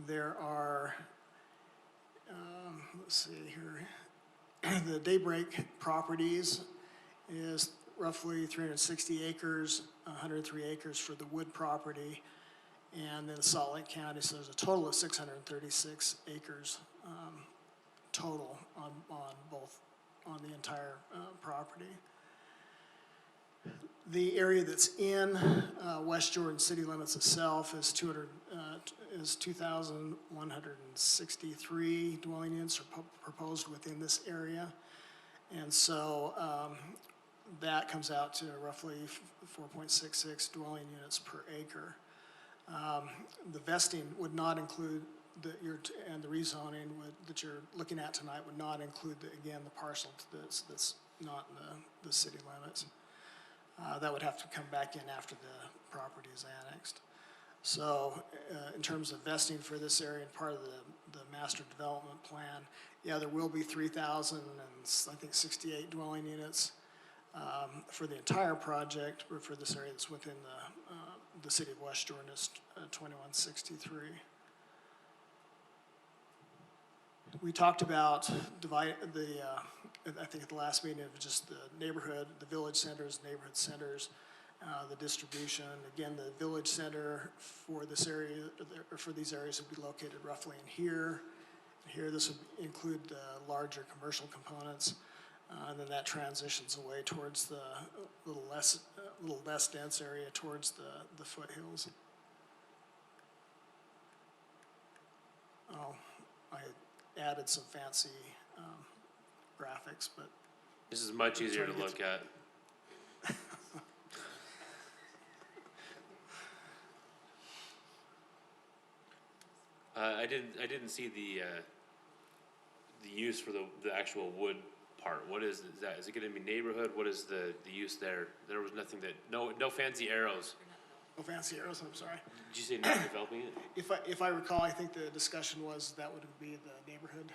There are, let's see here, the Daybreak Properties is roughly 360 acres, 103 acres for the Wood property, and then Salt Lake County, so there's a total of 636 acres total on both, on the entire property. The area that's in West Jordan city limits itself is 2,163 dwelling units are proposed within this area. And so that comes out to roughly 4.66 dwelling units per acre. The vesting would not include and the rezoning that you're looking at tonight would not include, again, the parcel that's not in the city limits. That would have to come back in after the property is annexed. So in terms of vesting for this area and part of the master development plan, yeah, there will be 3,068 dwelling units for the entire project, but for this area that's within the city of West Jordan is 2163. We talked about I think at the last meeting, of just the neighborhood, the village centers, neighborhood centers, the distribution. Again, the village center for this area, or for these areas, would be located roughly in here. Here, this would include the larger commercial components, and then that transitions away towards the little less dense area towards the foothills. Oh, I added some fancy graphics, but This is much easier to look at. I didn't see the use for the actual wood part. What is that? Is it gonna be neighborhood? What is the use there? There was nothing no fancy arrows. no fancy arrows. I'm sorry. Did you say not developing it? If I recall, I think the discussion was that would be the neighborhood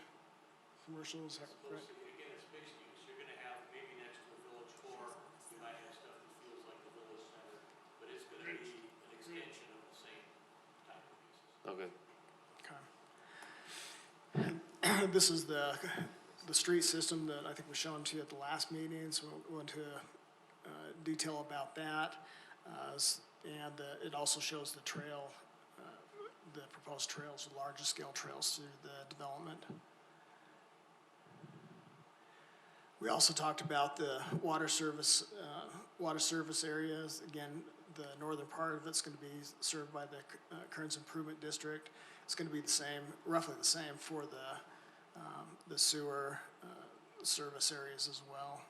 commercials, right? Again, it's mixed use. You're gonna have maybe next to the village core, you might have stuff that feels like the village center, but it's gonna be an extension of the same type of uses. Okay. Okay. This is the street system that I think was shown to you at the last meeting, so we'll go into detail about that. And it also shows the trail, the proposed trails, the larger scale trails through the development. We also talked about the water service areas. Again, the northern part of it's going to be served by the Kearns Improvement District. It's going to be the same, roughly the same for the sewer service areas as well.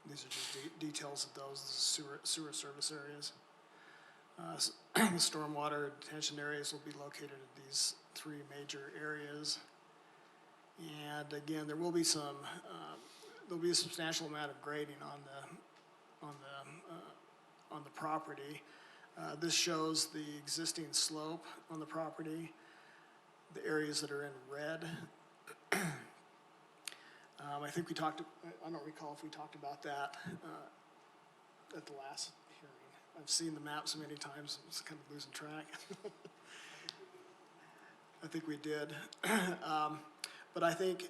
These are just details of those sewer service areas. The stormwater detention areas will be located in these three major areas. And again, there will be there'll be a substantial amount of grading on the property. This shows the existing slope on the property, the areas that are in red. I think I don't recall if we talked about that at the last hearing. I've seen the maps many times, I'm just kind of losing track. I think we did. But I think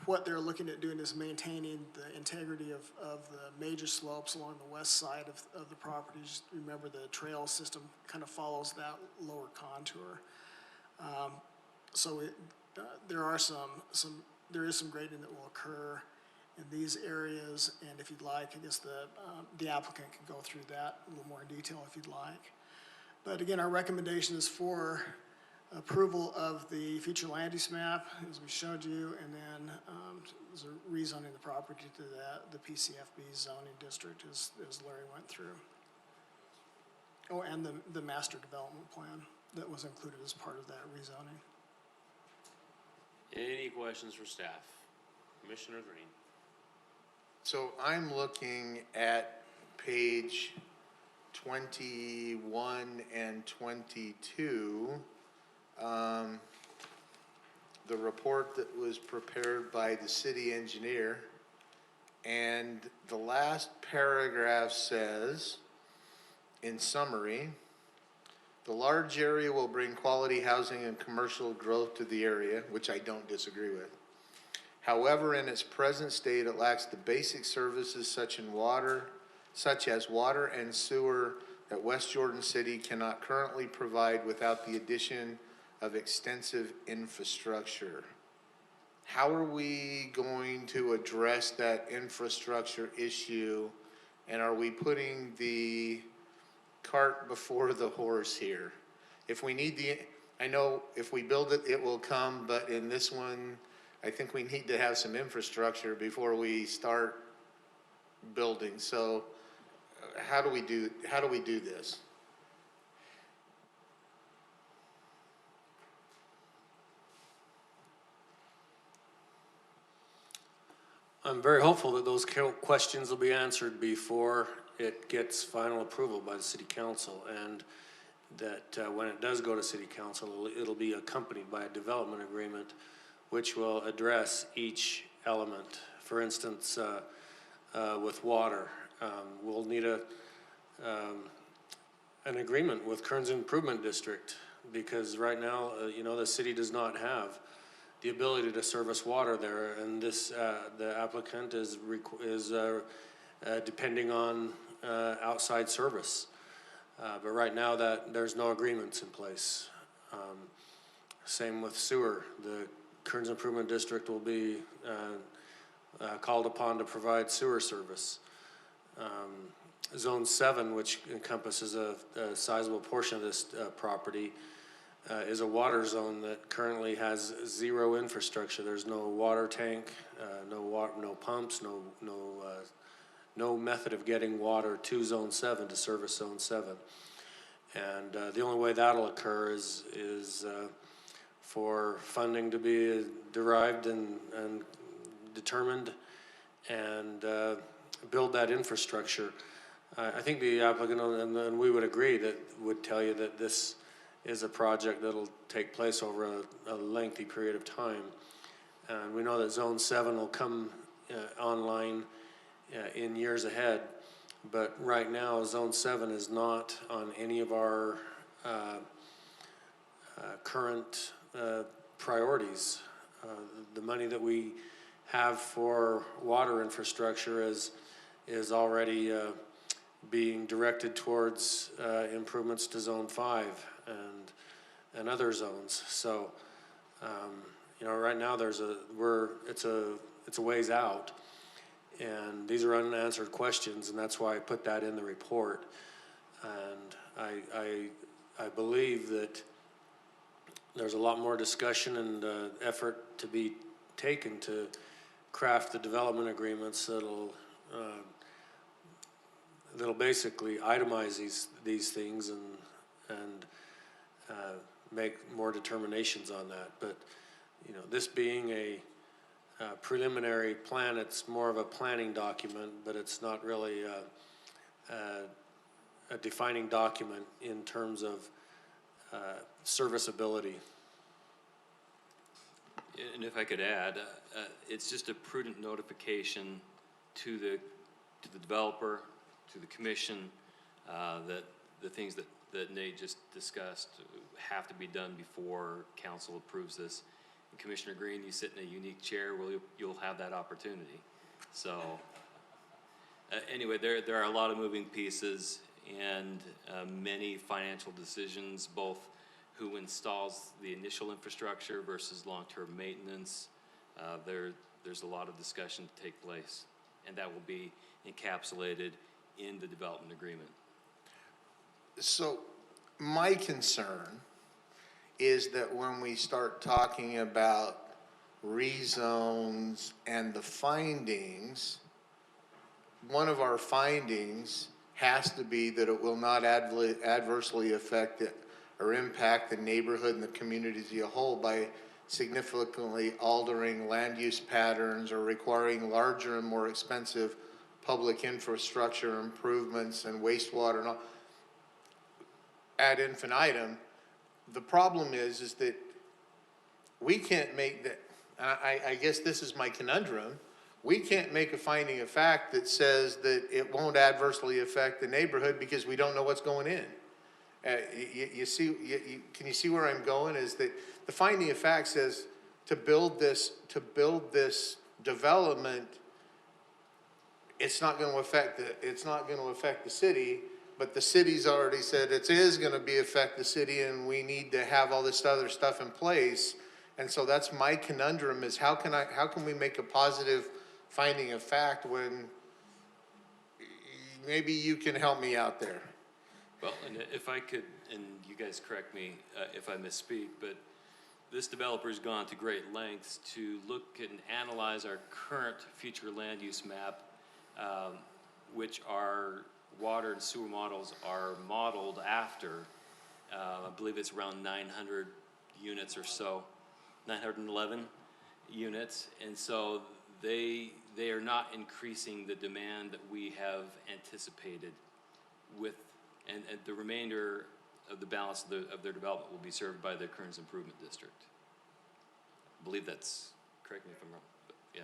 what they're looking at doing is maintaining the integrity of the major slopes along the west side of the property. Just remember the trail system kind of follows that lower contour. There is some grading that will occur in these areas, and if you'd like, I guess the applicant can go through that a little more in detail if you'd like. But again, our recommendation is for approval of the future land use map, as we showed you, and then rezoning the property to the PCFB zoning district, as Larry went through. Oh, and the master development plan that was included as part of that rezoning. Any questions for staff? Commissioner Green. So I'm looking at page 21 and 22. The report that was prepared by the city engineer, and the last paragraph says, in summary, the large area will bring quality housing and commercial growth to the area, which I don't disagree with, However, in its present state, it lacks the basic services such as water and sewer that West Jordan City cannot currently provide without the addition of extensive infrastructure. How are we going to address that infrastructure issue? And are we putting the cart before the horse here? If we need I know if we build it, it will come, but in this one, I think we need to have some infrastructure before we start building. So how do we do this? I'm very hopeful that those questions will be answered before it gets final approval by the city council, and that when it does go to city council, it'll be accompanied by a development agreement which will address each element. For instance, with water, we'll need an agreement with Kearns Improvement District, because right now, the city does not have the ability to service water there, and this the applicant is depending on outside service. But right now, there's no agreements in place. Same with sewer. The Kearns Improvement District will be called upon to provide sewer service. Zone 7, which encompasses a sizable portion of this property, is a water zone that currently has zero infrastructure. There's no water tank, no pumps, no method of getting water to Zone 7 to service Zone 7. And the only way that'll occur is for funding to be derived and determined and build that infrastructure. I think the applicant, and we would agree, would tell you that this is a project that'll take place over a lengthy period of time. And we know that Zone 7 will come online in years ahead, but right now Zone 7 is not on any of our current priorities. The money that we have for water infrastructure is already being directed towards improvements to Zone 5 and other zones. So, right now it's a ways out, and these are unanswered questions, and that's why I put that in the report. And I believe that there's a lot more discussion and effort to be taken to craft the development agreements that'll basically itemize these things and make more determinations on that. But this being a preliminary plan, it's more of a planning document, but it's not really a defining document in terms of serviceability. And if I could add, it's just a prudent notification to the developer, to the commission, that the things that Nate just discussed have to be done before council approves this. And Commissioner Green, you sit in a unique chair, well, you'll have that opportunity. So anyway, there are a lot of moving pieces and many financial decisions, both who installs the initial infrastructure versus long-term maintenance. There's a lot of discussion to take place, and that will be encapsulated in the development agreement. So my concern is that when we start talking about rezones and the findings, one of our findings has to be that it will not adversely affect it or impact the neighborhood and the community as a whole by significantly altering land use patterns or requiring larger and more expensive public infrastructure improvements and wastewater and all ad infinitum. The problem is that we can't make that, I guess this is my conundrum, we can't make a finding of fact that says that it won't adversely affect the neighborhood because we don't know what's going in. Can you see where I'm going? Is that the finding of fact says to build this development, it's not gonna affect the city, but the city's already said it is gonna affect the city, and we need to have all this other stuff in place. And so that's my conundrum, is how can we make a positive finding of fact when, maybe you can help me out there. Well, and if I could, and you guys correct me if I misspeak, but this developer's gone to great lengths to look and analyze our current future land use map, which our water and sewer models are modeled after. I believe it's around 900 units or so, 911 units. And so they are not increasing the demand that we have anticipated with, and the remainder of the balance of their development will be served by the Kearns Improvement District. I believe that's, correct me if I'm wrong, but yeah.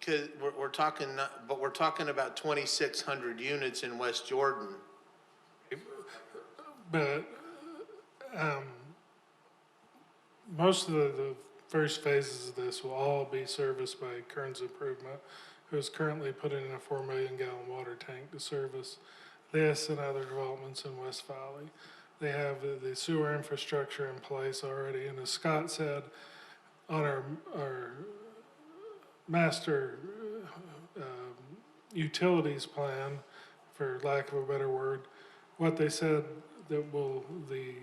Because we're talking about 2,600 units in West Jordan. But, most of the first phases of this will all be serviced by Kearns Improvement, who is currently putting in a 4 million gallon water tank to service this and other developments in West Valley. They have the sewer infrastructure in place already, and as Scott said, on our master utilities plan, for lack of a better word, what they said that the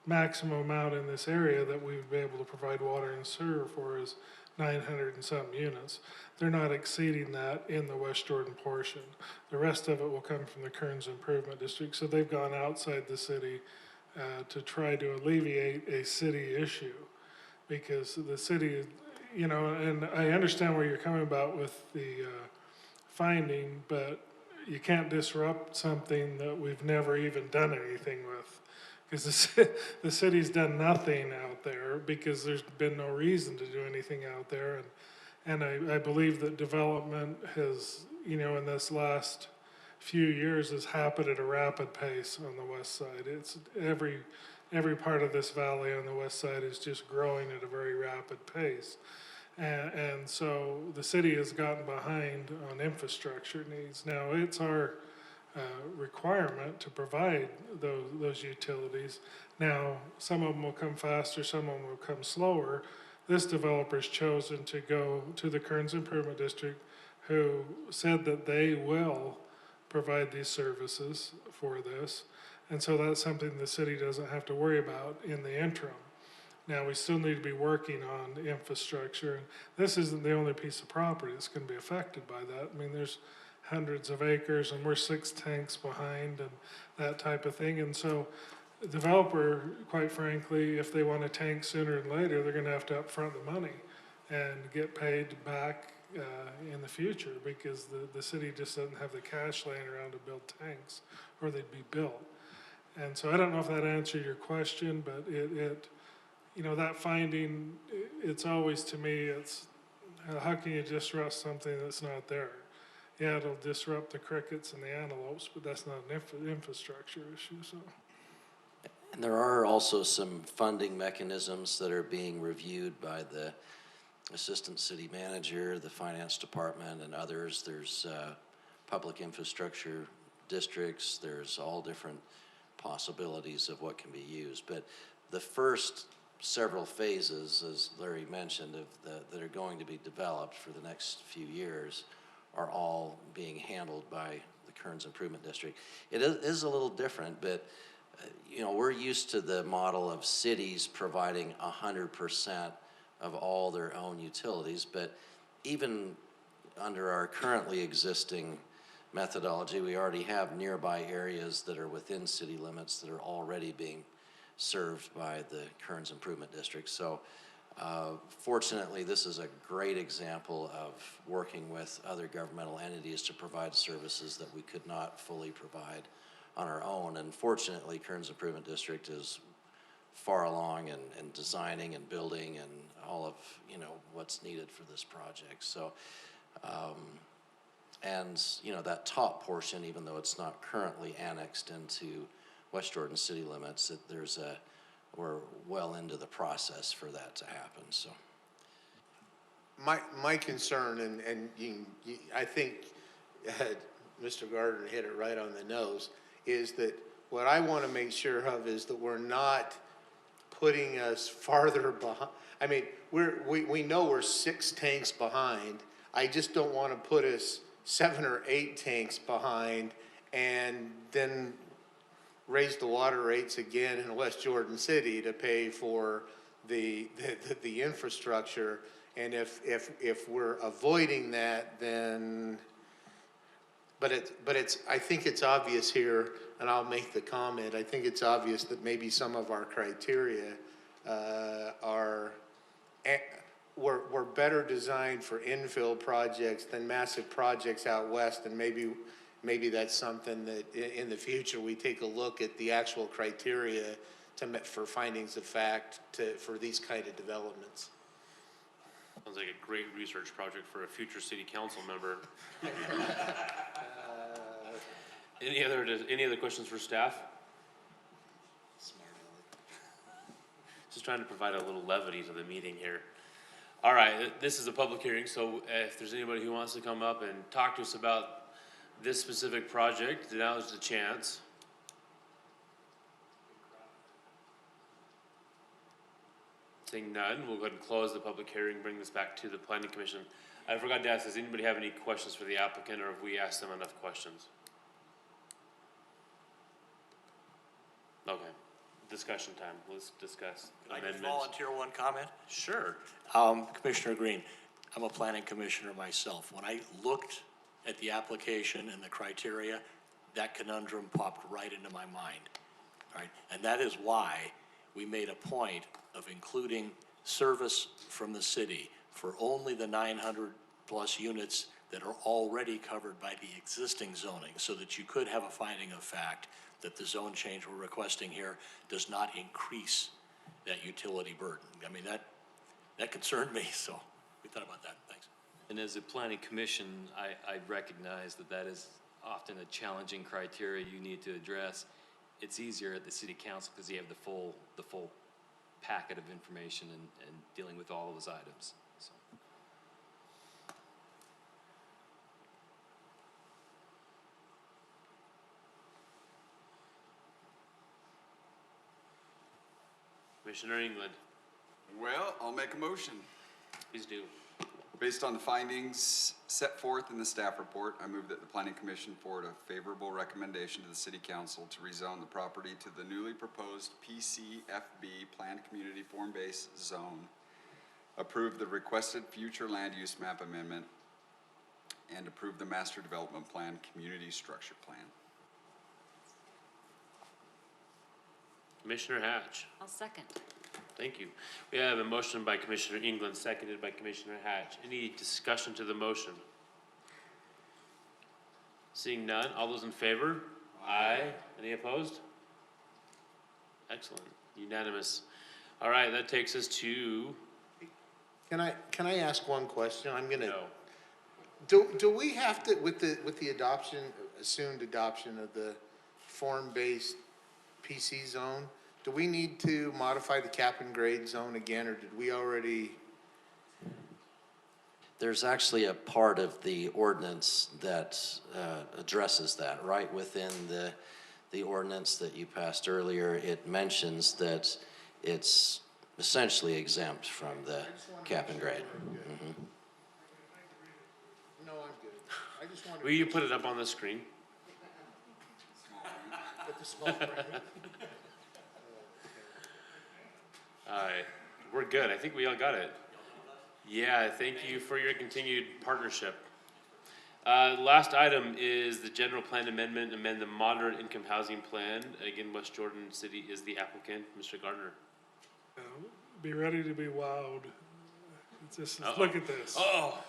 maximum amount in this area that we would be able to provide water and sewer for is 900 and some units. They're not exceeding that in the West Jordan portion. The rest of it will come from the Kearns Improvement District. So they've gone outside the city to try to alleviate a city issue, because the city, you know, and I understand where you're coming about with the finding, but you can't disrupt something that we've never even done anything with. Because the city's done nothing out there because there's been no reason to do anything out there. And I believe that development has, you know, in this last few years has happened at a rapid pace on the west side. It's every part of this valley on the west side is just growing at a very rapid pace. And so the city has gotten behind on infrastructure needs. Now it's our requirement to provide those utilities. Now, some of them will come faster, some of them will come slower. This developer's chosen to go to the Kearns Improvement District, who said that they will provide these services for this. And so that's something the city doesn't have to worry about in the interim. Now, we still need to be working on infrastructure. And this isn't the only piece of property that's going to be affected by that. I mean, there's hundreds of acres, and we're 6 tanks behind and that type of thing. And so the developer, quite frankly, if they want a tank sooner than later, they're going to have to upfront the money and get paid back in the future, because the city just doesn't have the cash laying around to build tanks, or they'd be built. And so I don't know if that answered your question, but it you know, that finding, it's always, to me, it's how can you disrupt something that's not there? Yeah, it'll disrupt the crickets and the antelopes, but that's not an infrastructure issue, so. And there are also some funding mechanisms that are being reviewed by the assistant city manager, the finance department, and others. There's public infrastructure districts. There's all different possibilities of what can be used. But the first several phases, as Larry mentioned, that are going to be developed for the next few years are all being handled by the Kearns Improvement District. It is a little different, but you know, we're used to the model of cities providing 100% of all their own utilities, but even under our currently existing methodology, we already have nearby areas that are within city limits that are already being served by the Kearns Improvement District. So fortunately, this is a great example of working with other governmental entities to provide services that we could not fully provide on our own. And fortunately, Kearns Improvement District is far along in designing and building and all of, you know, what's needed for this project. So, and you know, that top portion, even though it's not currently annexed into West Jordan city limits, we're well into the process for that to happen, so. my concern, and I think Mr. Gardner hit it right on the nose, is that what I want to make sure of is that we're not putting us farther behind. I mean, we know we're 6 tanks behind. I just don't want to put us 7 or 8 tanks behind and then raise the water rates again in West Jordan City to pay for the infrastructure. And if we're avoiding that, then, but it's, I think it's obvious here, and I'll make the comment, I think it's obvious that maybe some of our criteria were better designed for infill projects than massive projects out west, and maybe that's something that in the future we take a look at the actual criteria for findings of fact for these kind of developments. Sounds like a great research project for a future city council member. Any other questions for staff? Just trying to provide a little levity to the meeting here. All right, this is a public hearing, so if there's anybody who wants to come up and talk to us about this specific project, now is the chance. Seeing none, we'll go ahead and close the public hearing, bring this back to the planning commission. I forgot to ask, does anybody have any questions for the applicant, or have we asked them enough questions? Okay, discussion time, let's discuss Can I just amendments. volunteer one comment? Sure. Commissioner Green, I'm a planning commissioner myself. When I looked at the application and the criteria, that conundrum popped right into my mind, all right? And that is why we made a point of including service from the city for only the 900-plus units that are already covered by the existing zoning, so that you could have a finding of fact that the zone change we're requesting here does not increase that utility burden. I mean, that concerned me, so we thought about that. Thanks. And as a planning commission, I recognize that that is often a challenging criteria you need to address. It's easier at the city council because you have the full packet of information and dealing with all of those items. So. Commissioner England. Well, I'll make a motion. Please do. Based on the findings set forth in the staff report, I move that the planning commission forward a favorable recommendation to the city council to rezone the property to the newly proposed PCFB Planned Community Form-Based Zone, approve the requested future land use map amendment, and approve the master development plan community structure plan. Commissioner Hatch. I'll second. Thank you. We have a motion by Commissioner England, seconded by Commissioner Hatch. Any discussion to the motion? Seeing none, all those in favor? Aye. Any opposed? Excellent, unanimous. All right, that takes us to. Can I ask one question? I'm gonna. No. Do we have to, with the adoption, assumed adoption of the form-based PC zone, do we need to modify the cap and grade zone again, or did we already? There's actually a part of the ordinance that addresses that, right within the ordinance that you passed earlier. It mentions that it's essentially exempt from the cap and grade. Mm-hmm. No, I'm good. I just wanted. Will you put it up on the screen? With the small print. All right, we're good. I think we all got it. Yeah, thank you for your continued partnership. Last item is the general plan amendment, amend the moderate income housing plan. Again, West Jordan City is the applicant. Mr. Gardner. Be ready to be wowed. Just look at this. Oh.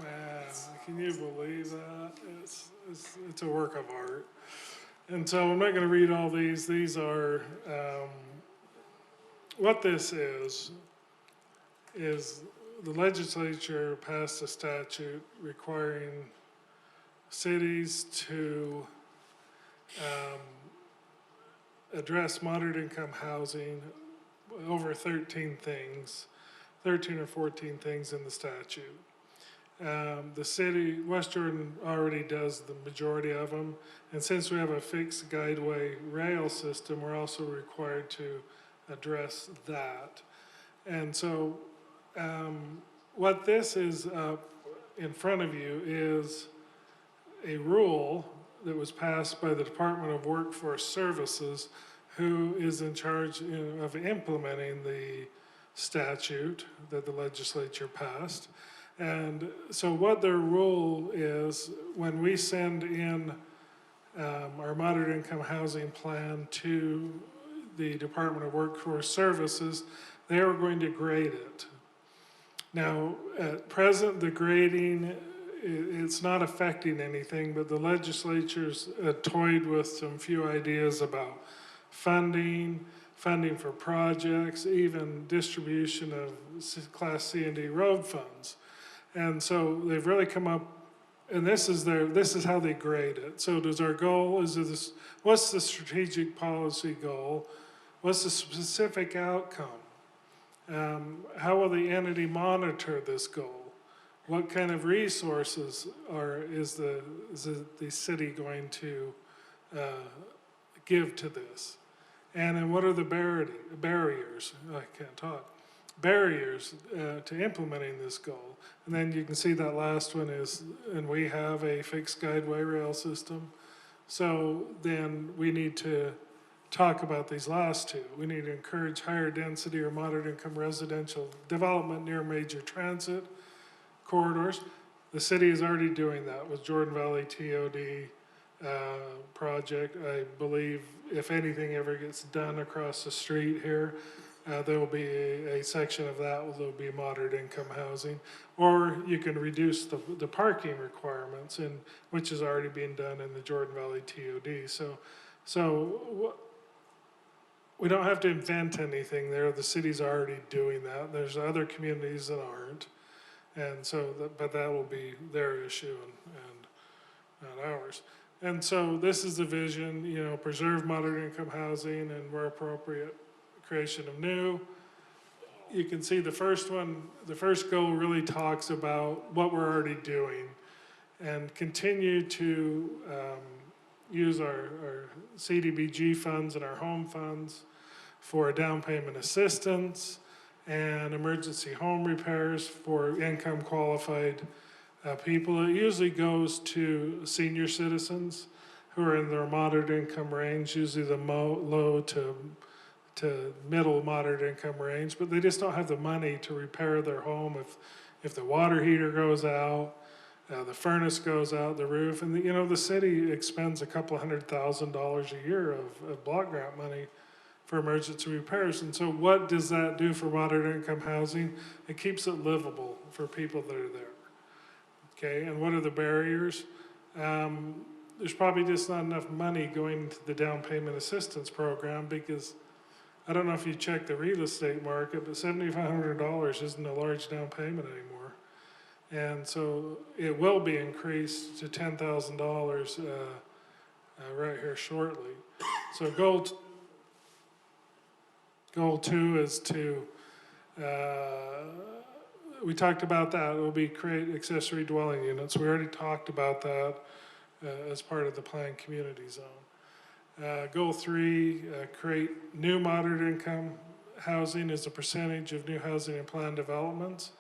Man, can you believe that? It's a work of art. And so I'm not going to read all these. These are, what this is the legislature passed a statute requiring cities to address moderate income housing, over 13 things. 13 or 14 things in the statute. The city, West Jordan already does the majority of them, and since we have a fixed guideway rail system, we're also required to address that. And so, what this is up in front of you is a rule that was passed by the Department of Workforce Services, who is in charge of implementing the statute that the legislature passed. And so what their rule is, when we send in our moderate income housing plan to the Department of Workforce Services, they are going to grade it. Now, at present, the grading, it's not affecting anything, but the legislature's toyed with some few ideas about funding for projects, even distribution of Class C and D road funds. And so they've really come up, and this is how they grade it. So does our goal, what's the strategic policy goal? What's the specific outcome? How will the entity monitor this goal? What kind of resources is the city going to give to this? And then what are the barriers? I can't talk. Barriers to implementing this goal. And then you can see that last one is, and we have a fixed guideway rail system. So then we need to talk about these last two. We need to encourage higher density or moderate income residential development near major transit corridors. The city is already doing that with Jordan Valley TOD project. I believe if anything ever gets done across the street here, there will be a section of that will be moderate income housing, or you can reduce the parking requirements, which is already being done in the Jordan Valley TOD. So we don't have to invent anything there. The city's already doing that. There's other communities that aren't, and so but that will be their issue and not ours. And so this is the vision, preserve moderate income housing and where appropriate, creation of new. You can see the first one, the first goal really talks about what we're already doing and continue to use our CDBG funds and our home funds for down payment assistance and emergency home repairs for income qualified people. It usually goes to senior citizens who are in their moderate income range, usually the low to middle moderate income range, but they just don't have the money to repair their home if the water heater goes out, the furnace goes out, the roof, and the city expends a couple $100,000 a year of block grant money for emergency repairs. And so what does that do for moderate income housing? It keeps it livable for people that are there. Okay, and what are the barriers? There's probably just not enough money going to the down payment assistance program, because I don't know if you check the real estate market, but $7,500 isn't a large down payment anymore. And so it will be increased to $10,000 right here shortly. So goal two is to, we talked about that, it will be create accessory dwelling units. We already talked about that as part of the planned community zone. Goal three, create new moderate income housing as a percentage of new housing and planned developments.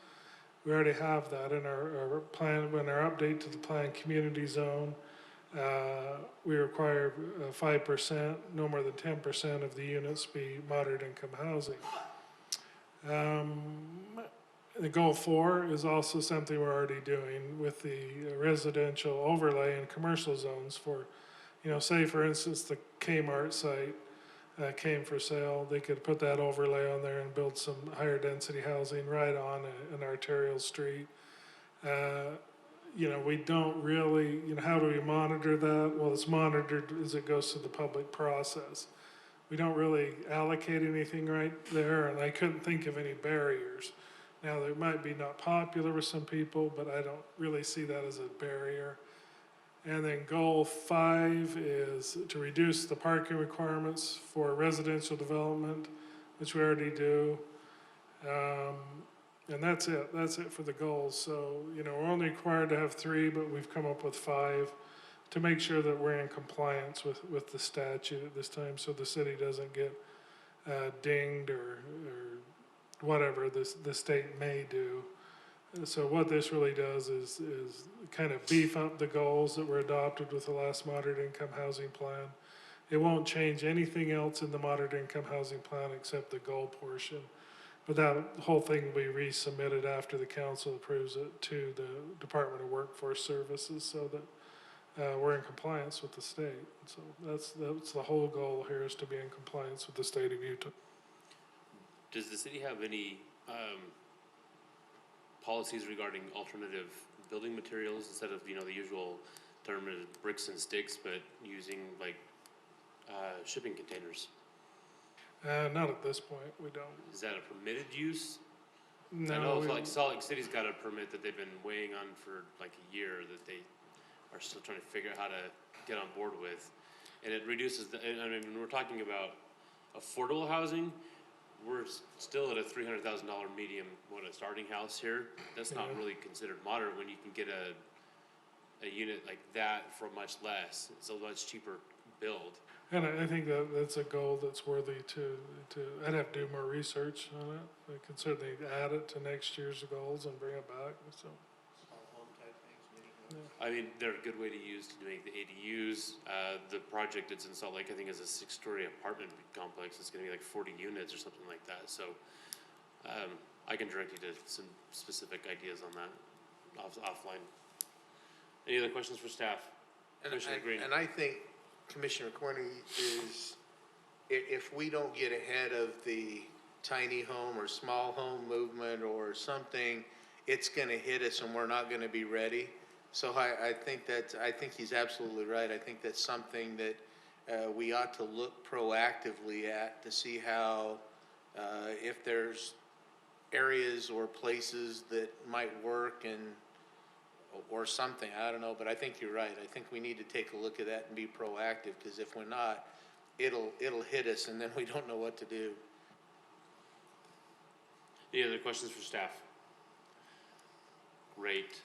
We already have that in our plan, in our update to the planned community zone. We require 5%, no more than 10% of the units be moderate income housing. The goal four is also something we're already doing with the residential overlay and commercial zones for, say for instance, the Kmart site came for sale. They could put that overlay on there and build some higher density housing right on an arterial street. We don't really, how do we monitor that? Well, it's monitored as it goes through the public process. We don't really allocate anything right there, and I couldn't think of any barriers. Now, they might be not popular with some people, but I don't really see that as a barrier. And then goal five is to reduce the parking requirements for residential development, which we already do. And that's it for the goals. So, you know, we're only required to have 3, but we've come up with 5 to make sure that we're in compliance with the statute at this time, so the city doesn't get dinged or whatever the state may do. So what this really does is kind of beef up the goals that were adopted with the last moderate income housing plan. It won't change anything else in the moderate income housing plan except the goal portion. But that whole thing will be resubmitted after the council approves it to the Department of Workforce Services so that we're in compliance with the state. So that's the whole goal here, is to be in compliance with the state of Utah. Does the city have any policies regarding alternative building materials instead of, you know, the usual term is bricks and sticks, but using like shipping containers? Not at this point, we don't. Is that a permitted use? No, I know we- like Salt Lake City's got a permit that they've been weighing on for like a year that they are still trying to figure out how to get on board with. And it reduces the, I mean, when we're talking about affordable housing, we're still at a $300,000 medium, a starting house here. That's not Yeah. really considered moderate when you can get a unit like that for much less. It's a much cheaper build. And I think that's a goal that's worthy to, I'd have to do more research on it. I can certainly add it to next year's goals and bring it back, so. I mean, they're a good way to use to make the ADUs. The project that's in Salt Lake, I think, is a 6-story apartment complex. It's gonna be like 40 units or something like that. So, I can direct you to some specific ideas on that offline. Any other questions for staff? Commissioner Green? And I think Commissioner Corning is, if we don't get ahead of the tiny home or small home movement or something, it's gonna hit us and we're not gonna be ready. So I think he's absolutely right. I think that's something that we ought to look proactively at to see how, if there's areas or places that might work or something, I don't know, but I think you're right. I think we need to take a look at that and be proactive, because if we're not, it'll hit us and then we don't know what to do. Any other questions for staff? Great.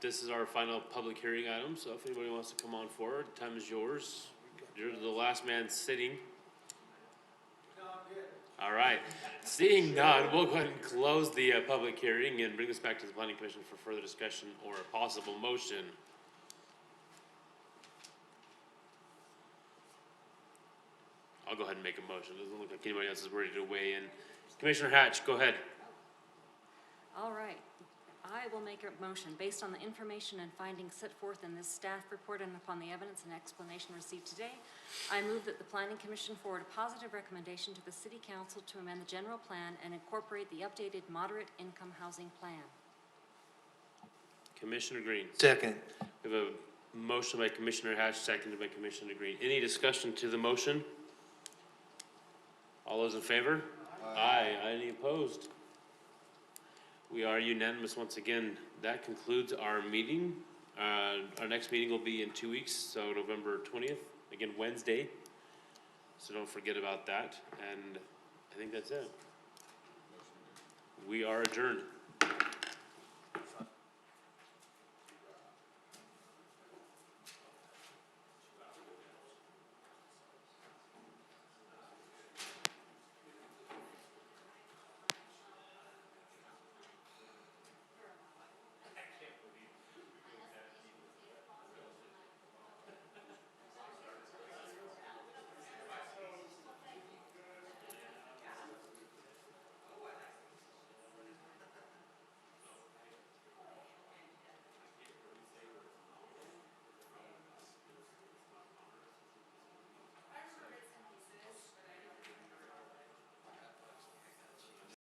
This is our final public hearing item, so if anybody wants to come on forward, the time is yours. You're the last man sitting. All right. Seeing none, we'll go ahead and close the public hearing and bring this back to the Planning Commission for further discussion or a possible motion. I'll go ahead and make a motion. Doesn't look like anybody else is ready to weigh in. Commissioner Hatch, go ahead. All right. I will make a motion based on the information and findings set forth in this staff report and upon the evidence and explanation received today. I move that the Planning Commission forward a positive recommendation to the City Council to amend the general plan and incorporate the updated moderate income housing plan. Commissioner Green. Second. We have a motion by Commissioner Hatch, seconded by Commissioner Green. Any discussion to the motion? All those in favor? Aye. Any opposed? We are unanimous once again. That concludes our meeting. Our next meeting will be in 2 weeks, so November 20th, again Wednesday. So don't forget about that. And I think that's it. We are adjourned.